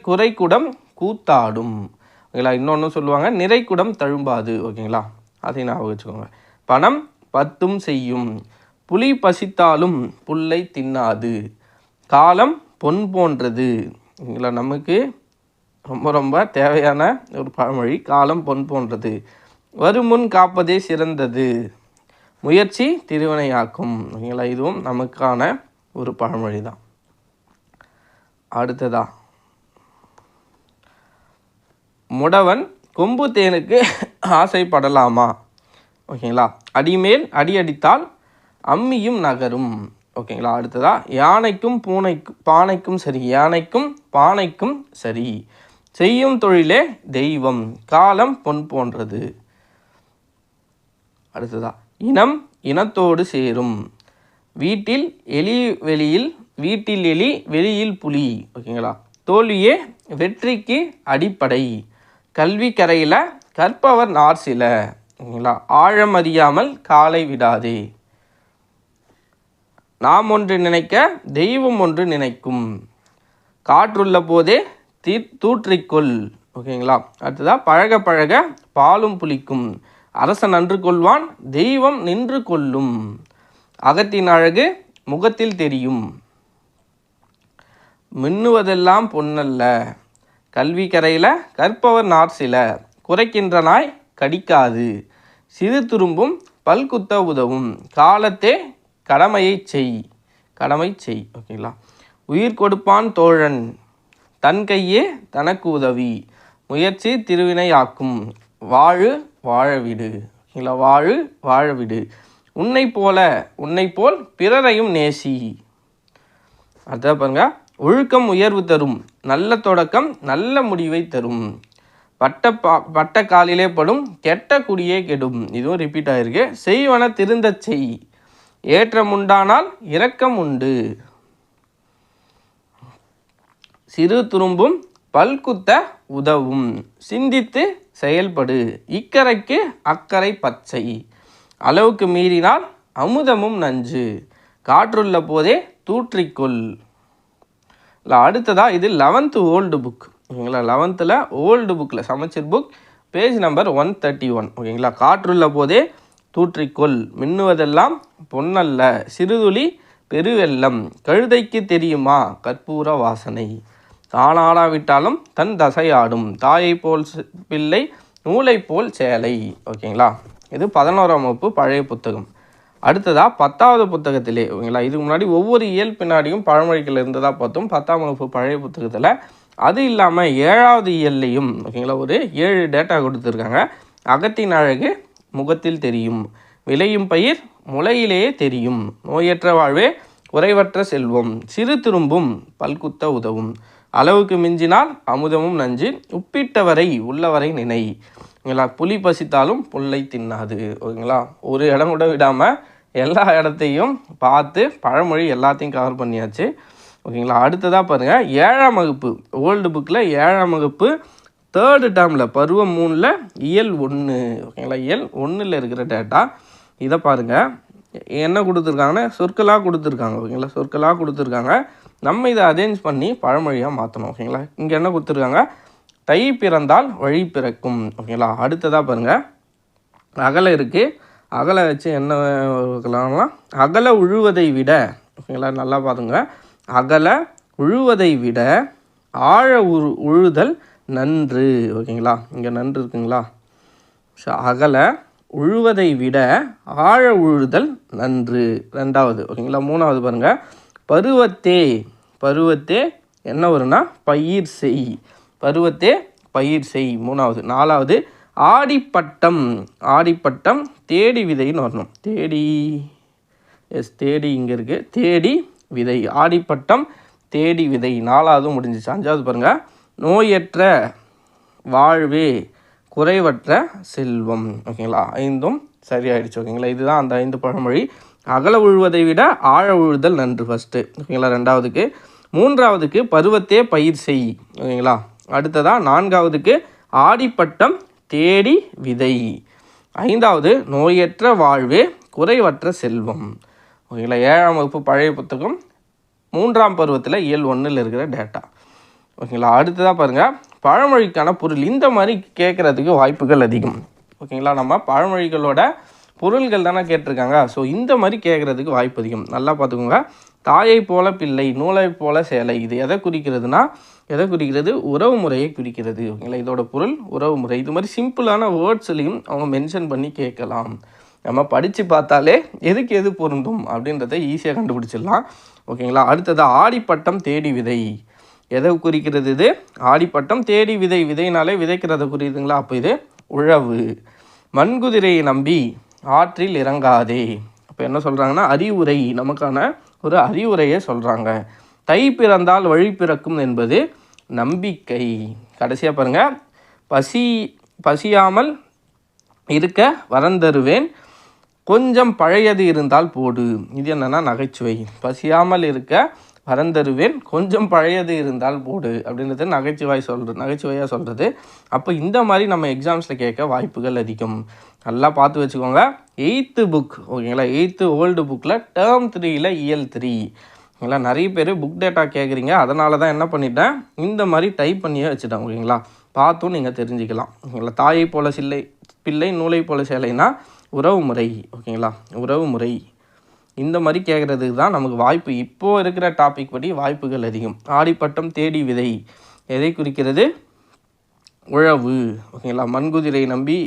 குறைக்குடம் கூத்தாடும். ஓகேங்களா. இன்னொன்று சொல்லுவாங்க, நிறைக்குடம் தழும்பாது. ஓகேங்களா. அதை ஞாபகம் வச்சுக்கோங்க. பணம் பத்தும் செய்யும், புலி பசித்தாலும் புல்லை தின்னாது, காலம் பொன் போன்றது. ஓகேங்களா. நமக்கு ரொம்ப ரொம்ப தேவையான ஒரு பழமொழி, காலம் பொன் போன்றது, வருமுன் காப்பதே சிறந்தது, முயற்சி திருவினையாக்கும். ஓகேங்களா. இதுவும் நமக்கான ஒரு பழமொழி தான். அடுத்ததா முடவன் கொம்பு தேனுக்கு ஆசைப்படலாமா. ஓகேங்களா. அடிமேல் அடி அடித்தால் அம்மியும் நகரும். ஓகேங்களா. அடுத்ததா யானைக்கும் பானைக்கும் சரி, யானைக்கும் பானைக்கும் சரி, செய்யும் தொழிலே தெய்வம், காலம் பொன் போன்றது. அடுத்ததா இனம் இனத்தோடு சேரும், வீட்டில் எலி வெளியில் புலி. ஓகேங்களா. தோல்வியே வெற்றிக்கு அடிப்படை, கல்வி கரையில் கற்பவர் நார் சில. ஓகேங்களா. ஆழம் அறியாமல் காலை விடாதே, நாம் ஒன்று நினைக்க தெய்வம் ஒன்று நினைக்கும், காற்றுள்ள போதே தூற்றிக்கொள். ஓகேங்களா. அடுத்ததாக பழக பழக பாலும் புளிக்கும், அரசன் நன்று கொள்வான் தெய்வம் நின்று கொள்ளும், அகத்தின் அழகு முகத்தில் தெரியும், மின்னுவதெல்லாம் பொன்னல்ல, கல்வி கரையில் கற்பவர் நார் சில, குறைக்கின்ற நாய் கடிக்காது, சிறு துரும்பும் பல்குத்த உதவும், காலத்தே கடமை செய். ஓகேங்களா. உயிர் கொடுப்பான் தோழன், தன் கையே தனக்கு உதவி, முயற்சி திருவினையாக்கும், வாழவிடு. ஓகேங்களா. வாழவிடு, உன்னை போல் பிறரையும் நேசி. அடுத்த பாருங்க, ஒழுக்கம் உயர்வு தரும், நல்ல தொடக்கம் நல்ல முடிவை தரும், பட்ட காலிலே படும் கெட்ட குடியே கெடும். இதுவும் ரிப்பீட் ஆகிருக்கு. செய்வன திருந்த செய், ஏற்றம் உண்டானால் இரக்கம் உண்டு, சிறு துரும்பும் பல்குத்த உதவும், சிந்தித்து செயல்படு, இக்கரைக்கு அக்கறை பச்சை, அளவுக்கு மீறினால் அமுதமும் நஞ்சு, காற்றுள்ள போதே தூற்றிக்கொள். இல்லை அடுத்ததாக இது 11th ஓல்டு புக். ஓகேங்களா. 11th ஓல்டு புக்கில் சமச்சீர் புக் பேஜ் நம்பர் 131. ஓகேங்களா. காற்றுள்ள போதே தூற்றிக்கொள், மின்னுவதெல்லாம் பொன்னல்ல, சிறுதுளி பெருவெல்லம், கழுதைக்கு தெரியுமா கற்பூர வாசனை, தானாடாவிட்டாலும் தன் தசையாடும், தாயை போல் பிள்ளை நூலை போல் சேலை. ஓகேங்களா. இது 11ஆம் வகுப்பு பழைய புத்தகம். அடுத்ததாக 10வது புத்தகத்திலே. ஓகேங்களா. இதுக்கு முன்னாடி ஒவ்வொரு இயல் பின்னாடியும் பழமொழிகள் இருந்ததாக பார்த்தோம் 10ஆம் வகுப்பு பழைய புத்தகத்தில். அது இல்லாமல் 7வது இயல்லையும் ஓகேங்களா ஒரு 7 டேட்டா கொடுத்துருக்காங்க. அகத்தின் அழகு முகத்தில் தெரியும், விளையும் பயிர் முளையிலேயே தெரியும், நோயற்ற வாழ்வே குறைவற்ற செல்வம், சிறு திரும்பும் பல்குத்த உதவும், அளவுக்கு மிஞ்சினால் அமுதமும் நஞ்சு, உப்பிட்டவரை உள்ளவரை நினை. ஓகேங்களா. புலி பசித்தாலும் புல்லை தின்னாது. ஓகேங்களா. ஒரு இடம் கூட விடாமல் எல்லா இடத்தையும் பார்த்து பழமொழி எல்லாத்தையும் கவர் பண்ணியாச்சு. ஓகேங்களா. அடுத்ததாக பாருங்கள், 7ஆம் வகுப்பு ஓல்டு புக்கில் 7ஆம் வகுப்பு 3rd டேர்மில் பருவம் 3ல் இயல் 1. ஓகேங்களா. இயல் 1ல் இருக்கிற டேட்டா இதை பாருங்கள். என்ன கொடுத்துருக்காங்கன்னா சொற்களாக கொடுத்துருக்காங்க. ஓகேங்களா. சொற்களாக கொடுத்துருக்காங்க. நம்ம இதை அரேஞ்ச் பண்ணி பழமொழியாக மாற்றணும். ஓகேங்களா. இங்கே என்ன கொடுத்துருக்காங்க, தை பிறந்தால் வழி பிறக்கும். ஓகேங்களா. அடுத்ததாக பாருங்கள், அகல இருக்குது. அகலை வச்சு என்ன வைக்கலாம்னா, அகல உழுவதை விட. ஓகேங்களா. நல்லா பாருங்க, அகல உழுவதை விட ஆழ உழுதல் நன்று. ஓகேங்களா. இங்கே நன்று இருக்குங்களா. ஸோ அகல உழுவதை விட ஆழ உழுதல் நன்று 2வது. ஓகேங்களா. 3வது பாருங்கள், பருவத்தே என்ன வரும்னா பயிர் செய், பருவத்தே பயிர் செய் 3வது. 4வது ஆடிப்பட்டம் தேடி விதைன்னு வரணும். தேடி இங்கே இருக்குது, தேடி விதை, ஆடிப்பட்டம் தேடி விதை 4வது முடிஞ்சிச்சு. 5வது பாருங்கள், நோயற்ற வாழ்வே குறைவற்ற செல்வம். ஓகேங்களா. 5ம் சரியாயிடுச்சு. ஓகேங்களா. இதுதான் அந்த 5 பழமொழி. அகல உழுவதை விட ஆழ உழுதல் நன்று ஃபஸ்ட்டு. ஓகேங்களா. 2வதுக்கு. 3வதுக்கு பருவத்தே பயிர் செய். ஓகேங்களா. அடுத்ததாக 4வதுக்கு ஆடிப்பட்டம் தேடி விதை. 5வது நோயற்ற வாழ்வே குறைவற்ற செல்வம். ஓகேங்களா. 7ஆம் வகுப்பு பழைய புத்தகம் 3ஆம் பருவத்தில் இயல் 1ல் இருக்கிற டேட்டா. ஓகேங்களா. அடுத்ததாக பாருங்கள், பழமொழிக்கான பொருள். இந்த மாதிரி கேட்குறதுக்கு வாய்ப்புகள் அதிகம். ஓகேங்களா. நம்ம பழமொழிகளோட பொருள்கள் தானே கேட்டிருக்காங்க. ஸோ இந்த மாதிரி கேட்குறதுக்கு வாய்ப்பு அதிகம். நல்லா பார்த்துக்கோங்க. தாயை போல பிள்ளை நூலை போல சேலை, இது எதை குறிக்கிறதுனா உறவு முறையை குறிக்கிறது. ஓகேங்களா. இதோட பொருள் உறவு முறை. இது மாதிரி சிம்பிளான வேர்ட்ஸ்லையும் அவங்க மென்ஷன் பண்ணி கேட்கலாம். நம்ம படித்து பார்த்தாலே எதுக்கு எது பொருந்தும் அப்படின்றத ஈஸியாக கண்டுபிடிச்சிடலாம். ஓகேங்களா. அடுத்தது ஆடிப்பட்டம் தேடி விதை, எதை குறிக்கிறது இது? ஆடிப்பட்டம் தேடி விதை, விதைனாலே விதைக்கிறத குறிக்குதுங்களா. அப்போ இது உழவு. மண்குதிரையை நம்பி ஆற்றில் இறங்காதே. அப்போ என்ன சொல்கிறாங்கன்னா அறிவுரை, நமக்கான ஒரு அறிவுரையை சொல்கிறாங்க. தை பிறந்தால் வழி பிறக்கும் என்பது நம்பிக்கை. கடைசியாக பாருங்கள், பசியாமல் இருக்க வரந்தருவேன், கொஞ்சம் பழையது இருந்தால் போடு. இது என்னென்னா நகைச்சுவை. பசியாமல் இருக்க வரந்தருவேன், கொஞ்சம் பழையது இருந்தால் போடு அப்படின்றது நகைச்சுவையாக சொல்கிறது. அப்போ இந்த மாதிரி நம்ம எக்ஸாம்ஸில் கேட்க வாய்ப்புகள் அதிகம். நல்லா பார்த்து வச்சுக்கோங்க. 8th புக் ஓகேங்களா, 8th ஓல்டு புக்கில் டேர்ம் 3ல் இயல் 3 ஓகேங்களா. நிறைய பேர் புக் டேட்டா கேட்குறீங்க, அதனால தான் என்ன பண்ணிட்டேன், இந்த மாதிரி டைப் பண்ணியே வச்சுட்டேன் ஓகேங்களா. பார்த்தும் நீங்கள் தெரிஞ்சுக்கலாம் ஓகேங்களா. தாயை போல பிள்ளை நூலை போல சேலைனா உறவு முறை ஓகேங்களா. உறவு முறை இந்த மாதிரி கேட்குறதுக்கு தான் நமக்கு வாய்ப்பு, இப்போது இருக்கிற டாபிக் படி வாய்ப்புகள் அதிகம். ஆடிப்பட்டம் தேடி விதை எதை குறிக்கிறது? உழவு ஓகேங்களா. மண்குதிரை நம்பி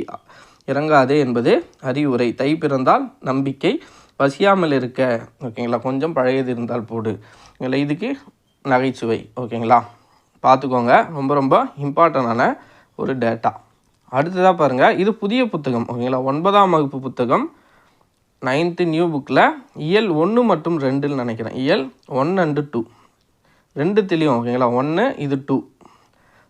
இறங்காதே என்பது அறிவுரை. தை பிறந்தால் நம்பிக்கை, பசியாமல் இருக்க ஓகேங்களா, கொஞ்சம் பழையது இருந்தால் போடு ஓகேங்களா. இதுக்கு நகைச்சுவை ஓகேங்களா. பார்த்துக்கோங்க, ரொம்ப ரொம்ப இம்பார்ட்டண்டான ஒரு டேட்டா. அடுத்ததாக பாருங்கள், இது புதிய புத்தகம் ஓகேங்களா. 9ஆம் வகுப்பு புத்தகம் 9th நியூ புக்கில் இயல் 1 மற்றும் 2 நினைக்கிறேன். இயல் 1 and 2 ரெண்டுத்துலேயும் ஓகேங்களா. 1 இது 2,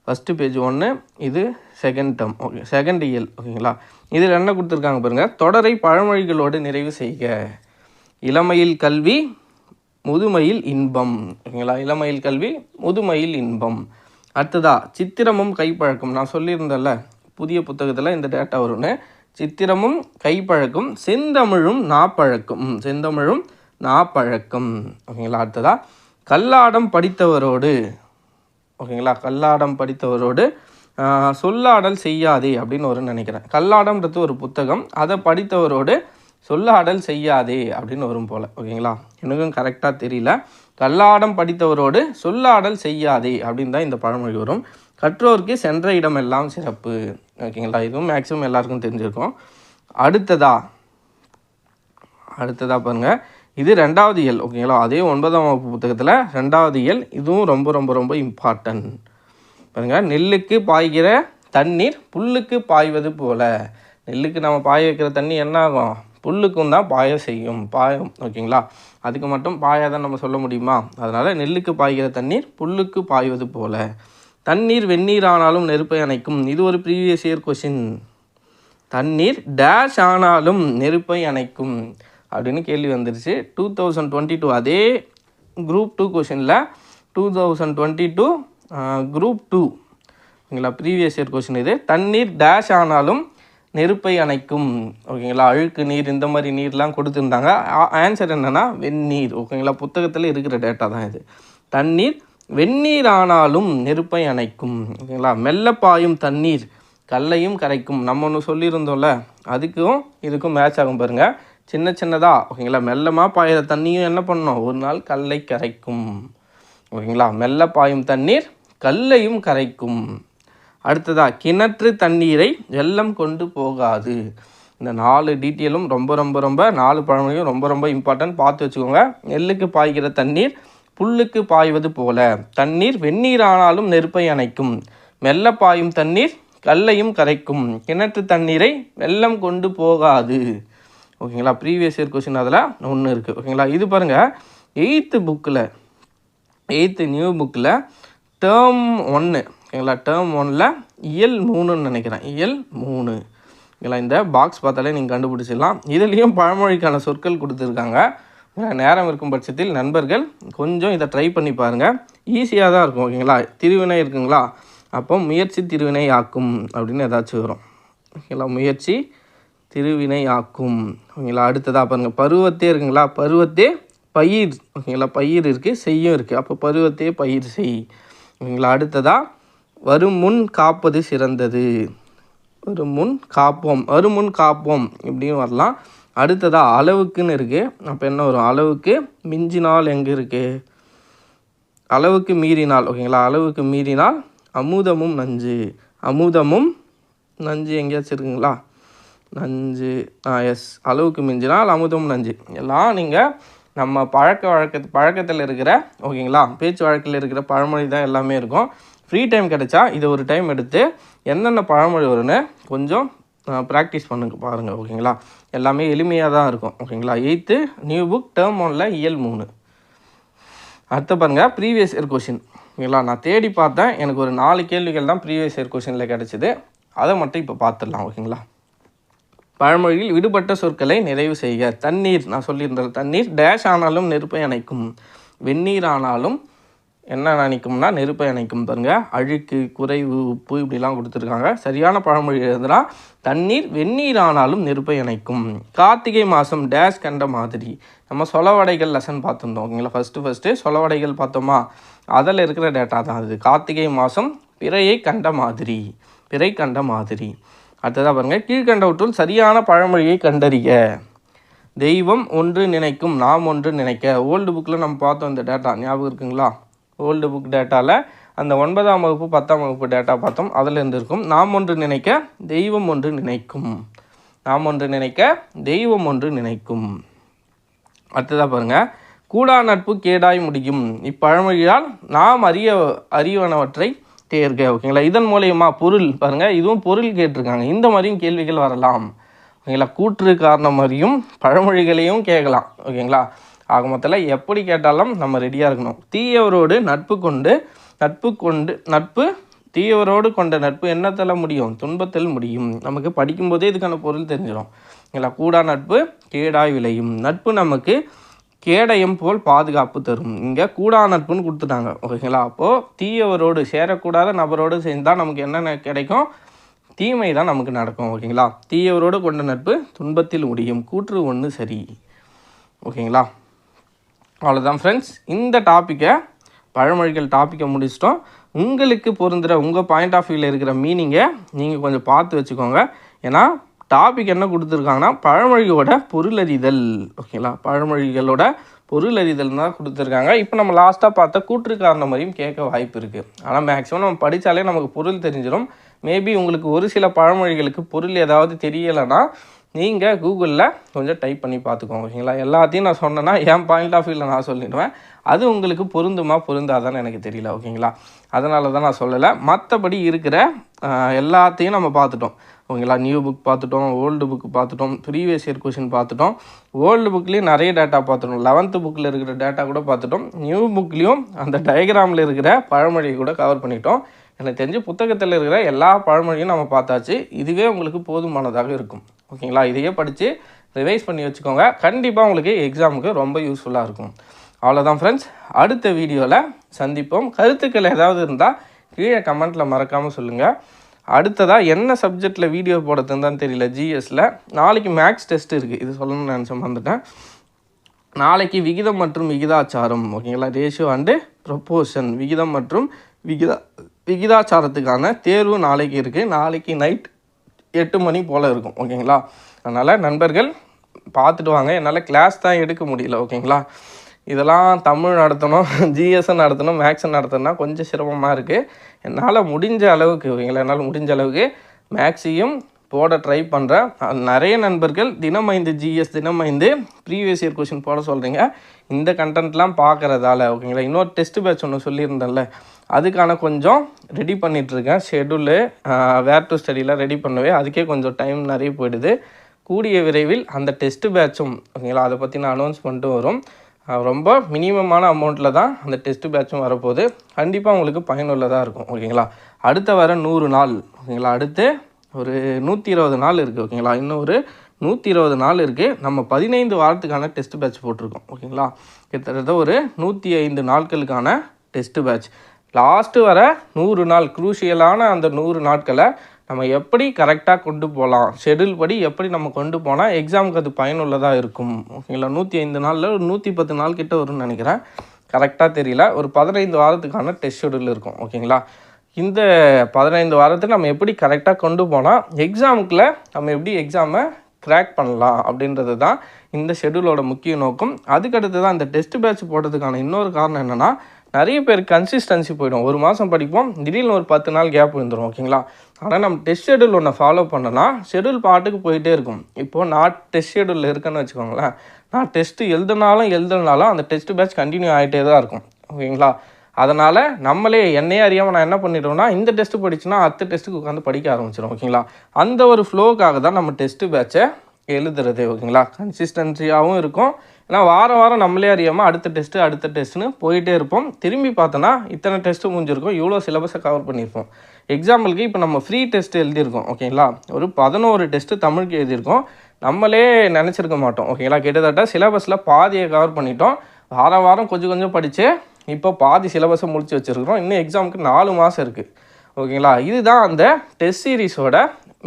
ஃபஸ்ட்டு பேஜ் 1, இது செகண்ட் டேர்ம் ஓகே, செகண்ட் இயல் ஓகேங்களா. இதில் என்ன கொடுத்துருக்காங்க பாருங்கள், தொடரை பழமொழிகளோடு நிறைவு செய்க. இளமையில் கல்வி முதுமையில் இன்பம் ஓகேங்களா. இளமையில் கல்வி முதுமையில் இன்பம். அடுத்ததா சித்திரமும் கைப்பழக்கம். நான் சொல்லியிருந்தேன்ல புதிய புத்தகத்தில் இந்த டேட்டா வரும்னு. சித்திரமும் கைப்பழக்கம், செந்தமிழும் நாப்பழக்கம். செந்தமிழும் நாப்பழக்கம் ஓகேங்களா. அடுத்ததா கல்லாடம் படித்தவரோடு ஓகேங்களா. கல்லாடம் படித்தவரோடு சொல்லாடல் செய்யாதே அப்படின்னு ஒரு நினைக்கிறேன். கல்லாடம்ன்றது ஒரு புத்தகம், அதை படித்தவரோடு சொல்லாடல் செய்யாதே அப்படின்னு வரும் போல் ஓகேங்களா. எனக்கும் கரெக்டாக தெரியல. கல்லாடம் படித்தவரோடு சொல்லாடல் செய்யாதே அப்படின்னு தான் இந்த பழமொழி வரும். கற்றோருக்கு சென்ற இடமெல்லாம் சிறப்பு ஓகேங்களா. இதுவும் மேக்ஸிமம் எல்லாருக்கும் தெரிஞ்சிருக்கும். அடுத்ததா பாருங்கள், இது 2வது இயல் ஓகேங்களா. அதே 9ஆம் வகுப்பு புத்தகத்தில் 2வது இயல். இதுவும் ரொம்ப ரொம்ப ரொம்ப இம்பார்ட்டன்ட். பாருங்கள், நெல்லுக்கு பாய்கிற தண்ணீர் புல்லுக்கு பாய்வது போல. நெல்லுக்கு நம்ம பாய வைக்கிற தண்ணி என்ன ஆகும்? புல்லுக்கும் தான் பாய செய்யும், பாயம் ஓகேங்களா. அதுக்கு மட்டும் பாயாதான் நம்ம சொல்ல முடியுமா? அதனால் நெல்லுக்கு பாய்கிற தண்ணீர் புல்லுக்கு பாய்வது போல. தண்ணீர் வெந்நீர் ஆனாலும் நெருப்பை அணைக்கும். இது ஒரு ப்ரீவியஸ் இயர் கொஷின். தண்ணீர் டேஷ் ஆனாலும் நெருப்பை அணைக்கும் அப்படின்னு கேள்வி வந்துருச்சு 2022. அதே குரூப் 2 கொஷினில் 2022 குரூப் 2 ஓகேங்களா. ப்ரீவியஸ் இயர் கொஷின் இது. தண்ணீர் டேஷ் ஆனாலும் நெருப்பை அணைக்கும் ஓகேங்களா. அழுக்கு நீர் இந்த மாதிரி நீர்லாம் கொடுத்துருந்தாங்க. ஆன்சர் என்னென்னா வெந்நீர் ஓகேங்களா. புத்தகத்தில் இருக்கிற டேட்டா தான் இது. தண்ணீர் வெந்நீர் ஆனாலும் நெருப்பை அணைக்கும் ஓகேங்களா. மெல்ல பாயும் தண்ணீர் கல்லையும் கரைக்கும். நம்ம ஒன்று சொல்லியிருந்தோம்ல, அதுக்கும் இதுக்கும் மேட்ச் ஆகும் பாருங்கள். சின்ன சின்னதாக ஓகேங்களா. மெல்லமாக பாயிற தண்ணியும் என்ன பண்ணணும், ஒரு நாள் கல்லை கரைக்கும் ஓகேங்களா. மெல்ல பாயும் தண்ணீர் கல்லையும் கரைக்கும். அடுத்ததா கிணற்று தண்ணீரை வெள்ளம் கொண்டு போகாது. இந்த 4 டீட்டெயிலும் ரொம்ப ரொம்ப ரொம்ப 4 பழமொழியும் ரொம்ப ரொம்ப இம்பார்ட்டன்ட். பார்த்து வச்சுக்கோங்க. நெல்லுக்கு பாய்கிற தண்ணீர் புல்லுக்கு பாய்வது போல. தண்ணீர் வெந்நீர் ஆனாலும் நெருப்பை அணைக்கும். மெல்ல பாயும் தண்ணீர் கல்லையும் கரைக்கும். கிணற்று தண்ணீரை வெள்ளம் கொண்டு போகாது ஓகேங்களா. ப்ரீவியஸ் இயர் கொஸ்டின் அதில் ஒன்று இருக்குது ஓகேங்களா. இது பாருங்கள், 8th புக்கில் 8th நியூ புக்கில் டேர்ம் 1 ஓகேங்களா. டேர்ம் 1ல் இயல் 3ன்னு நினைக்கிறேன். இயல் 3 ஓகேங்களா. இந்த பாக்ஸ் பார்த்தாலே நீங்கள் கண்டுபிடிச்சிடலாம். இதுலேயும் பழமொழிக்கான சொற்கள் கொடுத்துருக்காங்க. நேரம் இருக்கும் பட்சத்தில் நண்பர்கள் கொஞ்சம் இதை ட்ரை பண்ணி பாருங்கள். ஈஸியாக தான் இருக்கும் ஓகேங்களா. திருவினை இருக்குங்களா, அப்போ முயற்சி திருவினை ஆக்கும் அப்படின்னு ஏதாச்சும் வரும் ஓகேங்களா. முயற்சி திருவினை ஆக்கும் ஓகேங்களா. அடுத்ததாக பாருங்கள், பருவத்தே இருக்குங்களா. பருவத்தே பயிர் ஓகேங்களா. பயிர் இருக்குது, செய்யும் இருக்குது. அப்போ பருவத்தே பயிர் செய் ஓகேங்களா. அடுத்ததாக வரும் முன் காப்பது சிறந்தது. வருமுன் காப்போம், வருமுன் காப்போம் இப்படியும் வரலாம். அடுத்ததாக அளவுக்குன்னு இருக்குது. அப்போ என்ன வரும்? அளவுக்கு மிஞ்சினால் எங்கே இருக்குது? அளவுக்கு மீறினால் ஓகேங்களா. அளவுக்கு மீறினால் அமுதமும் நஞ்சு. அமுதமும் நஞ்சு எங்கேயாச்சும் இருக்குங்களா? நஞ்சு எஸ். அளவுக்கு மிஞ்சினால் அமுதமும் நஞ்சு. எல்லாம் நீங்கள் நம்ம பழக்கத்தில் இருக்கிற ஓகேங்களா, பேச்சு வழக்கில் இருக்கிற பழமொழி தான் எல்லாமே இருக்கும். ஃப்ரீ டைம் கிடைச்சா இது ஒரு டைம் எடுத்து என்னென்ன பழமொழி வரும்னு கொஞ்சம் ப்ராக்டிஸ் பண்ணுங்க பாருங்கள் ஓகேங்களா. எல்லாமே எளிமையாக தான் இருக்கும் ஓகேங்களா. 8th நியூ புக் டேர்ம் 1ல் இயல் 3. அடுத்த பாருங்கள், ப்ரீவியஸ் இயர் கொஷின் ஓகேங்களா. நான் தேடி பார்த்தேன், எனக்கு ஒரு 4 கேள்விகள் தான் ப்ரீவியஸ் இயர் கொஷினில் கிடச்சிது. அதை மட்டும் இப்போ பார்த்துடலாம். ஓகேங்களா. பழமொழியில் விடுபட்ட சொற்களை நிறைவு செய்க. தண்ணீர், நான் சொல்லியிருந்தேன், தண்ணீர் டேஷ் ஆனாலும் நெருப்பை அணைக்கும். வெந்நீர் ஆனாலும் என்ன நினைக்கும்னா நெருப்பை அணைக்கும். பாருங்க, அழுக்கு, குறைவு, உப்பு இப்படிலாம் கொடுத்துருக்காங்க. சரியான பழமொழி எழுதுனா தண்ணீர் வெந்நீர் ஆனாலும் நெருப்பை அணைக்கும். கார்த்திகை மாதம் டேஷ் கண்ட மாதிரி. நம்ம சொலவடைகள் லெசன் பார்த்துருந்தோம். ஓகேங்களா. ஃபஸ்ட்டு சொலவடைகள் பார்த்தோமா, அதில் இருக்கிற டேட்டா தான் அது. கார்த்திகை மாதம் பிறையை கண்ட மாதிரி, பிறை கண்ட மாதிரி. அடுத்ததாக பாருங்கள், கீழ்கண்டவற்றுள் சரியான பழமொழியை கண்டறிய. தெய்வம் ஒன்று நினைக்கும், நாம் ஒன்று நினைக்க. ஓல்டு புக்கில் நம்ம பார்த்தோம் இந்த டேட்டா, ஞாபகம் இருக்குங்களா? ஓல்டு புக் டேட்டாவில் அந்த 9ஆம் வகுப்பு 10ஆம் வகுப்பு டேட்டா பார்த்தோம், அதில் இருந்திருக்கும். நாம் ஒன்று நினைக்க, தெய்வம் ஒன்று நினைக்கும். நாம் ஒன்று நினைக்க, தெய்வம் ஒன்று நினைக்கும். அடுத்ததாக பாருங்கள், கூடா நட்பு கேடாய் முடியும். இப்பழமொழியால் நாம் அறிவனவற்றை தேர்க. ஓகேங்களா. இதன் மூலயமா பொருள் பாருங்கள், இதுவும் பொருள் கேட்டிருக்காங்க. இந்த மாதிரியும் கேள்விகள் வரலாம். ஓகேங்களா. கூற்று காரணம் மாதிரியும் பழமொழிகளையும் கேட்கலாம். ஓகேங்களா. ஆக மொத்தத்தில் எப்படி கேட்டாலும் நம்ம ரெடியாக இருக்கணும். தீயவரோடு நட்பு தீயவரோடு கொண்ட நட்பு என்னத்தில் முடியும்? துன்பத்தில் முடியும். நமக்கு படிக்கும்போதே இதுக்கான பொருள் தெரிஞ்சிடும். ஓகேங்களா. கூடா நட்பு கேடாய் விளையும். நட்பு நமக்கு கேடயம் போல் பாதுகாப்பு தரும். இங்கே கூடா நட்புன்னு கொடுத்துட்டாங்க. ஓகேங்களா. அப்போது தீயவரோடு, சேரக்கூடாத நபரோடு சேர்ந்தால் நமக்கு என்ன கிடைக்கும்? தீமை தான் நமக்கு நடக்கும். ஓகேங்களா. தீயவரோடு கொண்ட நட்பு துன்பத்தில் முடியும். கூற்று ஒன்று சரி. ஓகேங்களா. அவ்வளோதான் ஃப்ரெண்ட்ஸ், இந்த டாப்பிக்கை, பழமொழிகள் டாப்பிக்கை முடிச்சிட்டோம். உங்களுக்கு பொருந்துகிற உங்கள் பாயிண்ட் ஆஃப் வியூவில் இருக்கிற மீனிங்கை நீங்கள் கொஞ்சம் பார்த்து வச்சுக்கோங்க. ஏன்னா டாபிக் என்ன கொடுத்துருக்காங்கன்னா பழமொழியோட பொருளறிதல். ஓகேங்களா. பழமொழிகளோட பொருளறிதல் தான் கொடுத்துருக்காங்க. இப்போ நம்ம லாஸ்ட்டாக பார்த்த கூற்று காரணம் மாதிரியும் கேட்க வாய்ப்பு இருக்குது. ஆனால் மேக்ஸிமம் நம்ம படித்தாலே நமக்கு பொருள் தெரிஞ்சிடும். மேபி உங்களுக்கு ஒரு சில பழமொழிகளுக்கு பொருள் ஏதாவது தெரியலைன்னா நீங்கள் கூகுளில் கொஞ்சம் டைப் பண்ணி பார்த்துக்கோங்க. ஓகேங்களா. எல்லாத்தையும் நான் சொன்னேன்னா என் பாயிண்ட் ஆஃப் வியூவில் நான் சொல்லிடுவேன். அது உங்களுக்கு பொருந்துமா பொருந்தாதான்னு எனக்கு தெரியல. ஓகேங்களா. அதனால தான் நான் சொல்லலை. மற்றபடி இருக்கிற எல்லாத்தையும் நம்ம பார்த்துட்டோம். ஓகேங்களா. நியூ புக் பார்த்துட்டோம், ஓல்டு புக் பார்த்துட்டோம், ப்ரீவியஸ் இயர் கொஷின் பார்த்துட்டோம். ஓல்டு புக்லேயும் நிறைய டேட்டா பார்த்துட்டோம். 11th புக்கில் இருக்கிற டேட்டா கூட பார்த்துட்டோம். நியூ புக்லேயும் அந்த டயக்ராமில் இருக்கிற பழமொழியை கூட கவர் பண்ணிட்டோம். எனக்கு தெரிஞ்சு புத்தகத்தில் இருக்கிற எல்லா பழமொழியும் நம்ம பார்த்தாச்சு. இதுவே உங்களுக்கு போதுமானதாக இருக்கும். ஓகேங்களா. இதையே படித்து ரிவைஸ் பண்ணி வச்சுக்கோங்க. கண்டிப்பாக உங்களுக்கு எக்ஸாமுக்கு ரொம்ப யூஸ்ஃபுல்லாக இருக்கும். அவ்வளோதான் ஃப்ரெண்ட்ஸ், அடுத்த வீடியோவில் சந்திப்போம். கருத்துக்கள் ஏதாவது இருந்தால் கீழே கமெண்ட்டில் மறக்காமல் சொல்லுங்கள். அடுத்ததாக என்ன சப்ஜெக்டில் வீடியோ போடுறதுன்னு தெரியல. ஜிஎஸ்சில் நாளைக்கு மேக்ஸ் டெஸ்ட் இருக்குது, இது சொல்லணும்னு நினச்சேன், வந்துட்டேன். நாளைக்கு விகிதம் மற்றும் விகிதாச்சாரம். ஓகேங்களா. ரேஷியோ அண்டு ப்ரொப்போர்ஷன், விகிதம் மற்றும் விகிதாச்சாரத்துக்கான தேர்வு நாளைக்கு இருக்குது. நாளைக்கு நைட் 8 மணி போல் இருக்கும். ஓகேங்களா. அதனால் நண்பர்கள் பார்த்துட்டு வாங்க. என்னால் கிளாஸ் தான் எடுக்க முடியல. ஓகேங்களா. இதெல்லாம் தமிழ் நடத்தணும், ஜிஎஸ்ஸை நடத்தணும், மேக்ஸை நடத்தணும்னா கொஞ்சம் சிரமமாக இருக்குது. என்னால் முடிஞ்ச அளவுக்கு, ஓகேங்களா, என்னால் முடிஞ்ச அளவுக்கு மேக்ஸையும் போட ட்ரை பண்ணுறேன். நிறைய நண்பர்கள் தினம் 5 ஜிஎஸ், தினம் 5 ப்ரீவியஸ் இயர் கொஷின் போட சொல்கிறீங்க. இந்த கண்டென்ட்லாம் பார்க்குறதால, ஓகேங்களா, இன்னொரு டெஸ்ட் பேட்ச் ஒன்று சொல்லியிருந்தேன்ல, அதுக்கான கொஞ்சம் ரெடி பண்ணிகிட்ருக்கேன். ஷெட்யூலு வேர் டு ஸ்டடியில் ரெடி பண்ணவே அதுக்கே கொஞ்சம் டைம் நிறைய போயிடுது. கூடிய விரைவில் அந்த டெஸ்ட் பேட்சும், ஓகேங்களா, அதை பற்றி நான் அனௌன்ஸ்மெண்ட்டும் வரும். ரொம்ப மினிமமான அமௌண்ட்டில் தான் அந்த டெஸ்ட் பேட்சும் வரப்போகுது. கண்டிப்பாக உங்களுக்கு பயனுள்ளதாக இருக்கும். ஓகேங்களா. அடுத்த வர 100 நாள், ஓகேங்களா, அடுத்து ஒரு 120 நாள் இருக்குது. ஓகேங்களா. இன்னும் ஒரு 120 நாள் இருக்குது. நம்ம 15 வாரத்துக்கான டெஸ்ட் பேட்ச் போட்டிருக்கோம். ஓகேங்களா. கிட்டத்தட்ட ஒரு 105 நாட்களுக்கான டெஸ்ட் பேட்ச். லாஸ்ட்டு வர 100 நாள், குரூஷியலான அந்த 100 நாட்களை நம்ம எப்படி கரெக்டாக கொண்டு போகலாம், ஷெடியூல் படி எப்படி நம்ம கொண்டு போனால் எக்ஸாமுக்கு அது பயனுள்ளதாக இருக்கும். ஓகேங்களா. 105 நாளில் ஒரு 110 நாள் கிட்ட வரும்னு நினைக்கிறேன், கரெக்டாக தெரியல. ஒரு 15 வாரத்துக்கான டெஸ்ட் ஷெடியூல் இருக்கும். ஓகேங்களா. இந்த 15 வாரத்தை நம்ம எப்படி கரெக்டாக கொண்டு போனால் எக்ஸாமுக்குள்ள நம்ம எப்படி எக்ஸாமை கிராக் பண்ணலாம் அப்படின்றது தான் இந்த ஷெடியூலோட முக்கிய நோக்கம். அதுக்கடுத்து தான் இந்த டெஸ்ட் பேட்ச் போடுறதுக்கான இன்னொரு காரணம் என்னென்னா, நிறைய பேர் கன்சிஸ்டன்சி போய்டும். ஒரு மாதம் படிப்போம், திடீர்னு ஒரு 10 நாள் கேப் வந்துடும். ஓகேங்களா. ஆனால் நம்ம டெஸ்ட் ஷெடியூல் ஒன்று ஃபாலோ பண்ணோன்னா ஷெடியூல் பாட்டுக்கு போயிட்டே இருக்கும். இப்போது நான் டெஸ்ட் ஷெடியூலில் இருக்கேன்னு வச்சுக்கோங்களேன், நான் டெஸ்ட்டு எழுதுனாலும் அந்த டெஸ்ட் பேட்ச் கண்டினியூ ஆகிட்டே தான் இருக்கும். ஓகேங்களா. அதனால் நம்மளே என்னையே அறியாமல் நான் என்ன பண்ணிட்டோம்னா, இந்த டெஸ்ட்டு படிச்சுன்னா அடுத்த டெஸ்ட்டுக்கு உட்காந்து படிக்க ஆரம்பிச்சிடும். ஓகேங்களா. அந்த ஒரு ஃப்ளோக்காக தான் நம்ம டெஸ்ட்டு பேட்சை எழுதுறது. ஓகேங்களா. கன்சிஸ்டன்சியாகவும் இருக்கும், ஏன்னா வாரம் வாரம் நம்மளே அறியாமல் அடுத்த டெஸ்ட்டுன்னு போயிட்டே இருப்போம். திரும்பி பார்த்தோன்னா இத்தனை டெஸ்ட்டு முடிஞ்சிருக்கும், இவ்வளோ சிலபஸை கவர் பண்ணியிருப்போம். எக்ஸாம்பிளுக்கு இப்போ நம்ம ஃப்ரீ டெஸ்ட் எழுதியிருக்கோம் ஓகேங்களா, ஒரு 11 டெஸ்ட்டு தமிழுக்கு எழுதியிருக்கோம். நம்மளே நினச்சிருக்க மாட்டோம் ஓகேங்களா, கிட்டத்தட்ட சிலபஸில் பாதியை கவர் பண்ணிட்டோம். வாரம் வாரம் கொஞ்சம் கொஞ்சம் படித்து இப்போ பாதி சிலபஸை முடிச்சு வச்சுருக்கிறோம். இன்னும் எக்ஸாமுக்கு 4 மாதம் இருக்குது ஓகேங்களா. இதுதான் அந்த டெஸ்ட் சீரீஸோட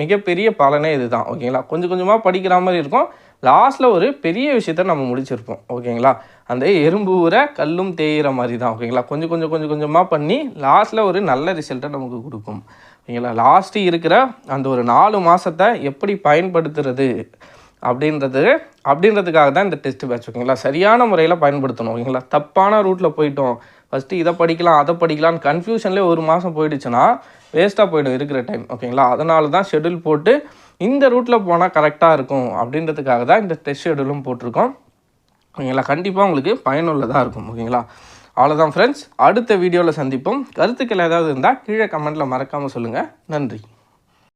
மிகப்பெரிய பலனே இதுதான் ஓகேங்களா. கொஞ்சம் கொஞ்சமாக படிக்கிற மாதிரி இருக்கும், லாஸ்ட்டில் ஒரு பெரிய விஷயத்த நம்ம முடிச்சிருப்போம் ஓகேங்களா. அந்த எறும்பு ஊற கல்லும் தேயிற மாதிரி தான் ஓகேங்களா. கொஞ்சம் கொஞ்சமாக பண்ணி லாஸ்ட்டில் ஒரு நல்ல ரிசல்ட்டை நமக்கு கொடுக்கும் ஓகேங்களா. லாஸ்ட்டு இருக்கிற அந்த ஒரு 4 மாதத்தை எப்படி பயன்படுத்துறது அப்படின்றதுக்காக தான் இந்த டெஸ்ட் பேட்ச் ஓகேங்களா. சரியான முறையில் பயன்படுத்தணும் ஓகேங்களா. தப்பான ரூட்டில் போயிட்டோம், ஃபஸ்ட்டு இதை படிக்கலாம் அதை படிக்கலான்னு கன்ஃபியூஷன்லேயே 1 மாதம் போயிடுச்சுன்னா வேஸ்ட்டாக போய்டும் இருக்கிற டைம் ஓகேங்களா. அதனால தான் ஷெடியூல் போட்டு இந்த ரூட்டில் போனால் கரெக்டாக இருக்கும் அப்படின்றதுக்காக தான் இந்த டெஸ்ட் ஷெடியூலும் போட்டிருக்கோம் ஓகேங்களா. கண்டிப்பாக உங்களுக்கு பயனுள்ளதாக இருக்கும் ஓகேங்களா. அவ்வளோதான் ஃப்ரெண்ட்ஸ், அடுத்த வீடியோவில் சந்திப்போம். கருத்துக்கள் ஏதாவது இருந்தால் கீழே கமெண்ட்டில் மறக்காமல் சொல்லுங்கள். நன்றி.